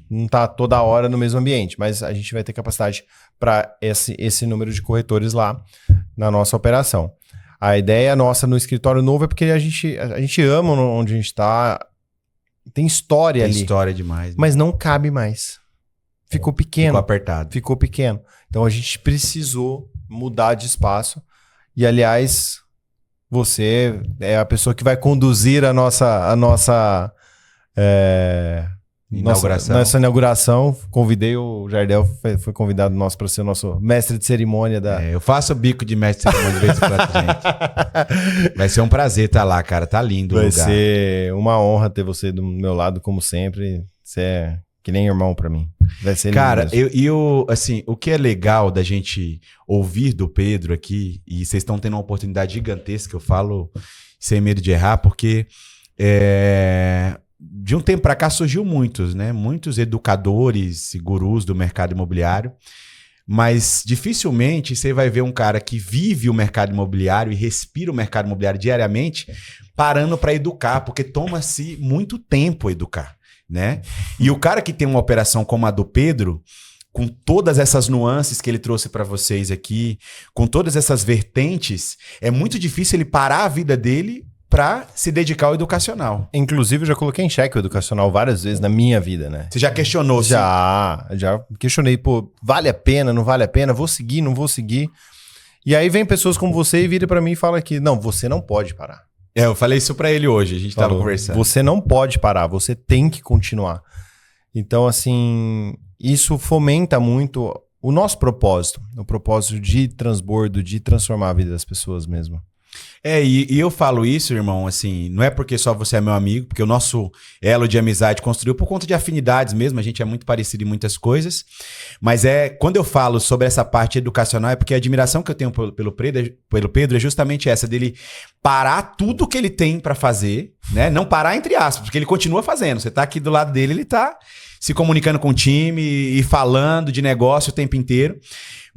não tá toda hora no mesmo ambiente, mas a gente vai ter capacidade para esse número de corretores lá na nossa operação. A ideia nossa no escritório novo é porque a gente ama onde a gente está. Tem história ali. Tem história demais. Né? Mas não cabe mais. Ficou pequeno. Ficou apertado. Ficou pequeno. Então a gente precisou mudar de espaço. E, aliás, você é a pessoa que vai conduzir a nossa inauguração. Nessa inauguração, convidei o Jardel, foi convidado nosso para ser o nosso mestre de cerimônia da... Eu faço bico de mestre de cerimônia de vez em quando, gente. Vai ser um prazer estar lá, cara. Tá lindo o lugar. Vai ser uma honra ter você do meu lado, como sempre. Você é que nem irmão para mim. Vai ser lindo. Cara, assim, o que é legal da gente ouvir do Pedro aqui, e vocês estão tendo uma oportunidade gigantesca, eu falo sem medo de errar, porque de um tempo para cá surgiu muitos, né? Muitos educadores e gurus do mercado imobiliário, mas dificilmente você vai ver um cara que vive o mercado imobiliário e respira o mercado imobiliário diariamente parando para educar, porque toma-se muito tempo educar, né? E o cara que tem uma operação como a do Pedro, com todas essas nuances que ele trouxe para vocês aqui, com todas essas vertentes, é muito difícil ele parar a vida dele para se dedicar ao educacional. Inclusive, eu já coloquei em xeque o educacional várias vezes na minha vida, né? Você já questionou? Já questionei, pô, vale a pena, não vale a pena? Vou seguir, não vou seguir? E aí vem pessoas como você e vira para mim e fala que, não, você não pode parar. Eu falei isso para ele hoje, a gente tava conversando. Você não pode parar, você tem que continuar. Então, assim, isso fomenta muito o nosso propósito, o propósito de transbordo, de transformar a vida das pessoas mesmo. E eu falo isso, irmão, assim, não é porque só você é meu amigo, porque o nosso elo de amizade construiu por conta de afinidades mesmo, a gente é muito parecido em muitas coisas, mas quando eu falo sobre essa parte educacional, é porque a admiração que eu tenho pelo Pedro é justamente essa, dele parar tudo que ele tem pra fazer, né? Não parar entre aspas, porque ele continua fazendo, você tá aqui do lado dele, ele tá se comunicando com o time e falando de negócio o tempo inteiro,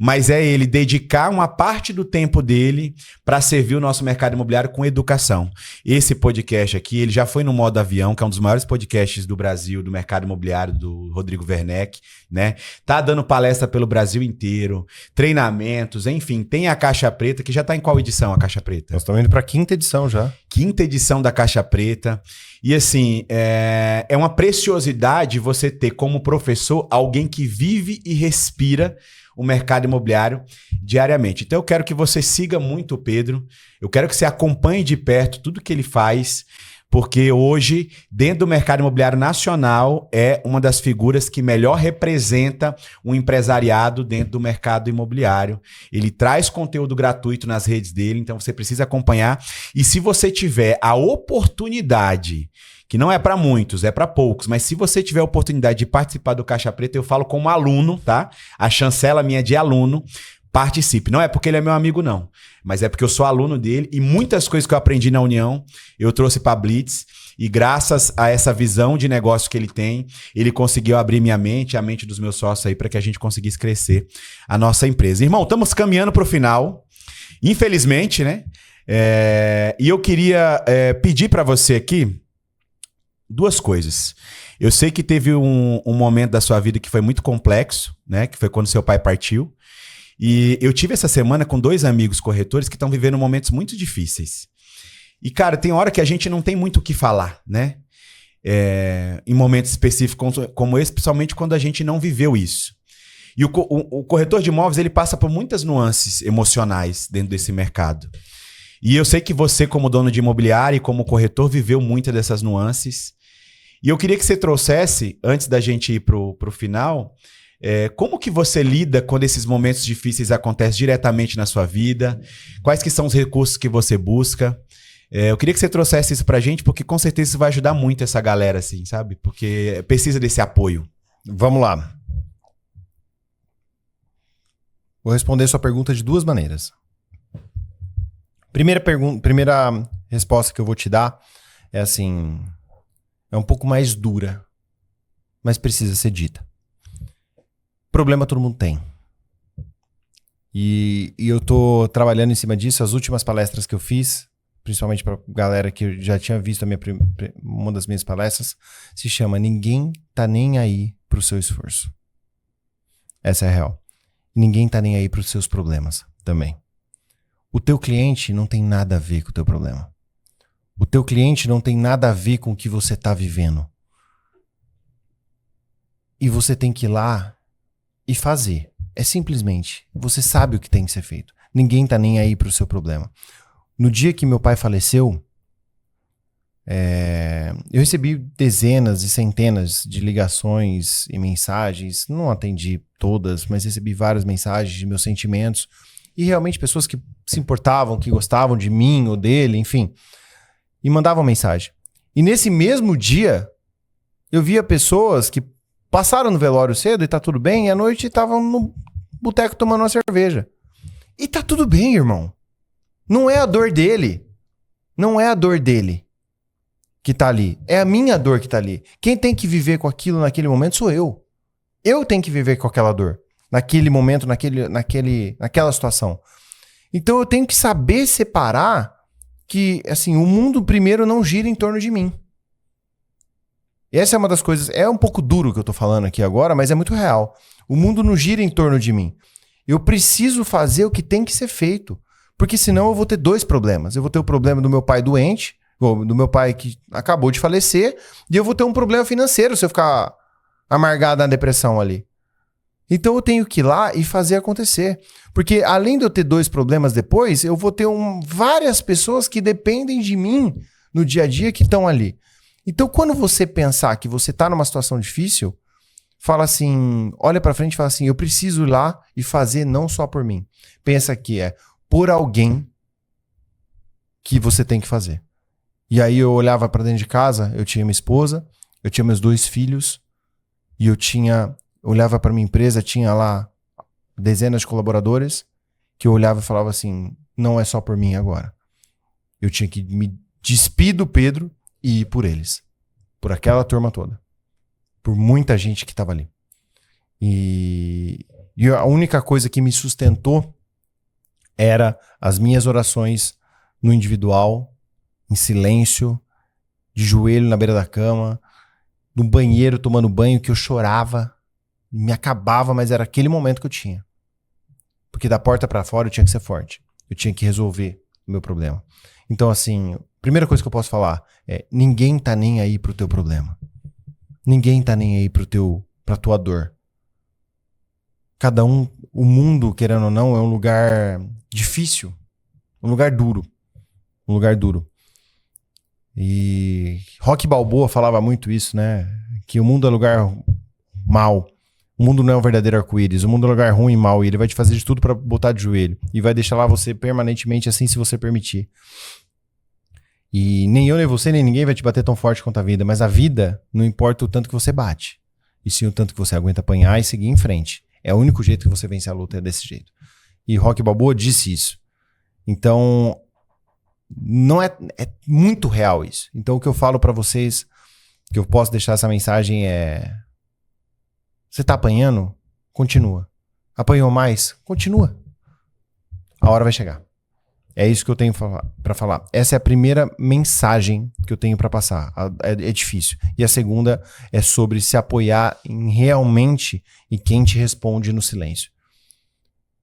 mas é ele dedicar uma parte do tempo dele para servir o nosso mercado imobiliário com educação. Esse podcast aqui, ele já foi no Modo Avião, que é um dos maiores podcasts do Brasil, do mercado imobiliário, do Rodrigo Werneck, né? Tá dando palestra pelo Brasil inteiro, treinamentos, enfim, tem a Caixa Preta, que já tá em qual edição a Caixa Preta? Nós estamos indo para a 5ª edição já. 5ª edição da Caixa Preta. E assim, é uma preciosidade você ter como professor alguém que vive e respira o mercado imobiliário diariamente. Então eu quero que você siga muito o Pedro, eu quero que você acompanhe de perto tudo que ele faz, porque hoje, dentro do mercado imobiliário nacional, é uma das figuras que melhor representa o empresariado dentro do mercado imobiliário. Ele traz conteúdo gratuito nas redes dele, então você precisa acompanhar. E se você tiver a oportunidade, que não é para muitos, é para poucos, mas se você tiver a oportunidade de participar do Caixa Preta, eu falo como aluno, tá? A chancela minha de aluno, participe. Não é porque ele é meu amigo, não, mas é porque eu sou aluno dele e muitas coisas que eu aprendi na União, eu trouxe para Blitz e graças a essa visão de negócio que ele tem, ele conseguiu abrir minha mente, a mente dos meus sócios aí para que a gente conseguisse crescer a nossa empresa. Irmão, estamos caminhando para o final, infelizmente, né? E eu queria pedir para você aqui duas coisas. Eu sei que teve um momento da sua vida que foi muito complexo, né? Que foi quando seu pai partiu. E eu tive essa semana com 2 amigos corretores que estão vivendo momentos muito difíceis. E, cara, tem hora que a gente não tem muito o que falar, né? Em momentos específicos como esse, principalmente quando a gente não viveu isso. E o corretor de imóveis, ele passa por muitas nuances emocionais dentro desse mercado. E eu sei que você, como dono de imobiliário e como corretor, viveu muitas dessas nuances. E eu queria que você trouxesse, antes da gente ir pro final, como que você lida quando esses momentos difíceis acontecem diretamente na sua vida? Quais que são os recursos que você busca? Eu queria que você trouxesse isso pra gente, porque com certeza isso vai ajudar muito essa galera, assim, sabe? Porque precisa desse apoio. Vamos lá. Vou responder sua pergunta de 2 maneiras. Primeira resposta que eu vou te dar é assim... É um pouco mais dura, mas precisa ser dita. Problema todo mundo tem. E eu tô trabalhando em cima disso. As últimas palestras que eu fiz, principalmente pra galera que já tinha visto uma das minhas palestras, se chama Ninguém tá nem aí pro seu esforço. Essa é a real. Ninguém tá nem aí pros seus problemas também. O teu cliente não tem nada a ver com o teu problema. O teu cliente não tem nada a ver com o que você está vivendo. E você tem que ir lá e fazer. É simplesmente, você sabe o que tem que ser feito. Ninguém tá nem aí pro seu problema. No dia que meu pai faleceu, eu recebi dezenas e centenas de ligações e mensagens. Não atendi todas, mas recebi várias mensagens de meus sentimentos. E realmente pessoas que se importavam, que gostavam de mim ou dele, enfim... E mandavam mensagem. E nesse mesmo dia, eu via pessoas que passaram no velório cedo e tá tudo bem, e à noite estavam no boteco tomando uma cerveja. E tá tudo bem, irmão. Não é a dor dele. Não é a dor dele que tá ali. É a minha dor que tá ali. Quem tem que viver com aquilo naquele momento sou eu. Eu tenho que viver com aquela dor. Naquele momento, naquela situação. Então eu tenho que saber separar que, assim, o mundo primeiro não gira em torno de mim. Essa é uma das coisas... É um pouco duro que eu tô falando aqui agora, mas é muito real. O mundo não gira em torno de mim. Eu preciso fazer o que tem que ser feito. Porque senão eu vou ter 2 problemas. Eu vou ter o problema do meu pai doente, ou do meu pai que acabou de falecer, e eu vou ter um problema financeiro se eu ficar amargado na depressão ali. Então eu tenho que ir lá e fazer acontecer. Porque além de eu ter 2 problemas depois, eu vou ter várias pessoas que dependem de mim no dia a dia que estão ali. Então quando você pensar que você está numa situação difícil, fala assim, olha para frente e fala assim, eu preciso ir lá e fazer não só por mim. Pensa que é por alguém que você tem que fazer. E aí eu olhava pra dentro de casa, eu tinha minha esposa, eu tinha meus 2 filhos, e eu olhava pra minha empresa, tinha lá dezenas de colaboradores, que eu olhava e falava assim, não é só por mim agora. Eu tinha que me despir do Pedro e ir por eles. Por aquela turma toda. Por muita gente que tava ali. E a única coisa que me sustentou era as minhas orações no individual, em silêncio, de joelho na beira da cama, no banheiro tomando banho, que eu chorava, me acabava, mas era aquele momento que eu tinha. Porque da porta pra fora eu tinha que ser forte. Eu tinha que resolver o meu problema. Então, assim, a primeira coisa que eu posso falar é: ninguém tá nem aí pro teu problema. Ninguém tá nem aí pra tua dor. Cada um, o mundo, querendo ou não, é um lugar difícil. Um lugar duro. Um lugar duro. E Rocky Balboa falava muito isso, né? Que o mundo é lugar mau. O mundo não é um verdadeiro arco-íris. O mundo é um lugar ruim e mau. E ele vai te fazer de tudo pra botar de joelho. E vai deixar lá você permanentemente assim, se você permitir. E nem eu, nem você, nem ninguém vai te bater tão forte quanto a vida. Mas a vida não importa o tanto que você bate. E sim o tanto que você aguenta apanhar e seguir em frente. É o único jeito que você vence a luta, é desse jeito. E Rocky Balboa disse isso. Então, não é muito real isso. Então, o que eu falo pra vocês, que eu posso deixar essa mensagem é: você tá apanhando? Continua. Apanhou mais? Continua. A hora vai chegar. É isso que eu tenho pra falar. Essa é a primeira mensagem que eu tenho pra passar. É difícil. E a segunda é sobre se apoiar em realmente em quem te responde no silêncio.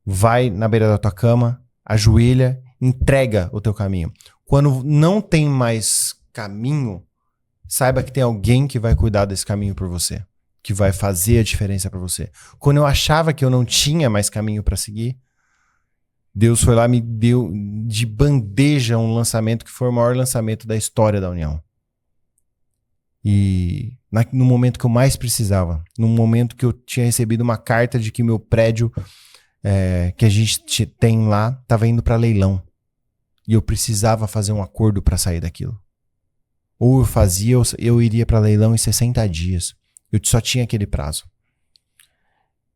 Vai na beira da tua cama, ajoelha, entrega o teu caminho. Quando não tem mais caminho, saiba que tem alguém que vai cuidar desse caminho por você, que vai fazer a diferença pra você. Quando eu achava que eu não tinha mais caminho pra seguir, Deus foi lá e me deu de bandeja um lançamento que foi o maior lançamento da história da União. E no momento que eu mais precisava, no momento que eu tinha recebido uma carta de que meu prédio que a gente tem lá estava indo para leilão. E eu precisava fazer um acordo para sair daquilo. Ou eu fazia, eu iria para leilão em 60 dias. Eu só tinha aquele prazo.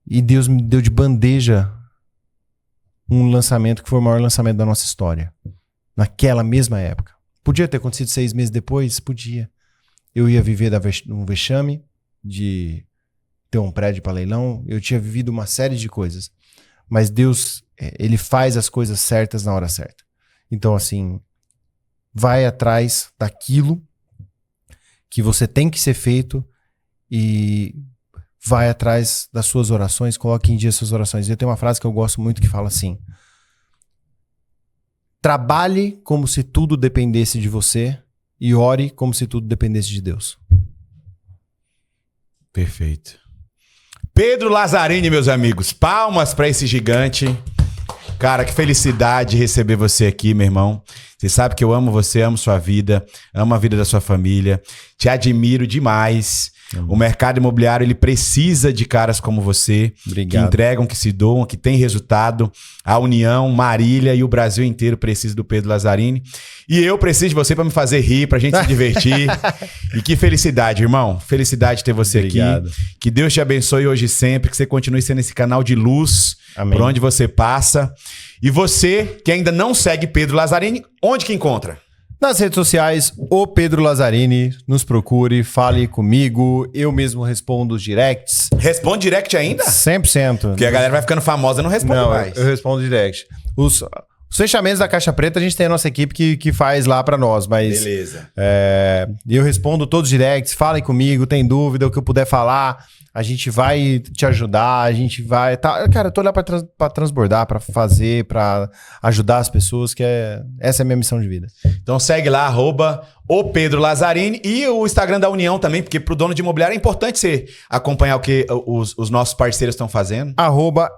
E Deus me deu de bandeja um lançamento que foi o maior lançamento da nossa história. Naquela mesma época. Podia ter acontecido 6 meses depois? Podia. Eu ia viver um vexame de ter um prédio para leilão. Eu tinha vivido uma série de coisas. Mas Deus, ele faz as coisas certas na hora certa. Então, assim, vai atrás daquilo que você tem que ser feito e vai atrás das suas orações, coloque em dia as suas orações. Eu tenho uma frase que eu gosto muito que fala assim: trabalhe como se tudo dependesse de você e ore como se tudo dependesse de Deus. Perfeito. Pedro Lazzarini, meus amigos, palmas para esse gigante. Cara, que felicidade receber você aqui, meu irmão. Você sabe que eu amo você, amo sua vida, amo a vida da sua família. Te admiro demais. O mercado imobiliário, ele precisa de caras como você. Obrigado. Que entregam, que se doam, que tem resultado. A União, Marília e o Brasil inteiro precisa do Pedro Lazzarini. E eu preciso de você para me fazer rir, pra gente se divertir. E que felicidade, irmão. Felicidade ter você Obrigado. aqui. Que Deus te abençoe hoje e sempre, que você continue sendo esse canal de luz. Amém. Por onde você passa. E você, que ainda não segue Pedro Lazzarini, onde que encontra? Nas redes sociais, o Pedro Lazzarini, nos procure, fale comigo, eu mesmo respondo os directs. Responde direct ainda? 100%. Porque a galera vai ficando famosa e não responde mais. Eu respondo direct. Os fechamentos da Caixa Preta, a gente tem a nossa equipe que faz lá pra nós, mas... Beleza. Eu respondo todos os directs, falem comigo, tem dúvida, o que eu puder falar, a gente vai te ajudar, a gente vai... Cara, eu tô lá pra transbordar, pra fazer, pra ajudar as pessoas, essa é a minha missão de vida. Então segue lá, @o Pedro Lazzarini e o Instagram da União também, porque pro dono de imobiliário é importante você acompanhar o que os nossos parceiros estão fazendo.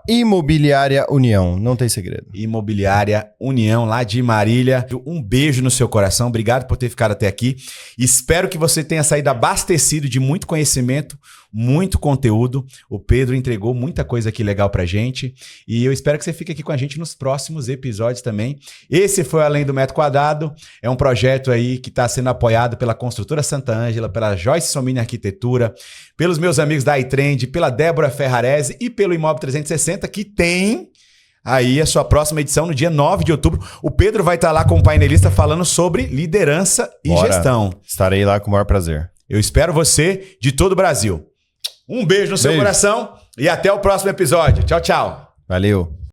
@Imobiliária União, não tem segredo. Imobiliária União, lá de Marília. Um beijo no seu coração, obrigado por ter ficado até aqui. Espero que você tenha saído abastecido de muito conhecimento, muito conteúdo. O Pedro entregou muita coisa aqui legal pra gente. E eu espero que você fique aqui com a gente nos próximos episódios também. Esse foi o Além do Metro Quadrado. É um projeto aí que está sendo apoiado pela Construtora Santa Ângela, pela Joyce Somini Arquitetura, pelos meus amigos da iTrend, pela Débora Ferrarese e pelo Imóvel 360, que tem aí a sua próxima edição no dia 9 de outubro. O Pedro vai estar lá como painelista falando sobre liderança e gestão. Estarei lá com o maior prazer. Eu espero você de todo o Brasil. Um beijo no seu coração e até o próximo episódio. Tchau, tchau. Valeu.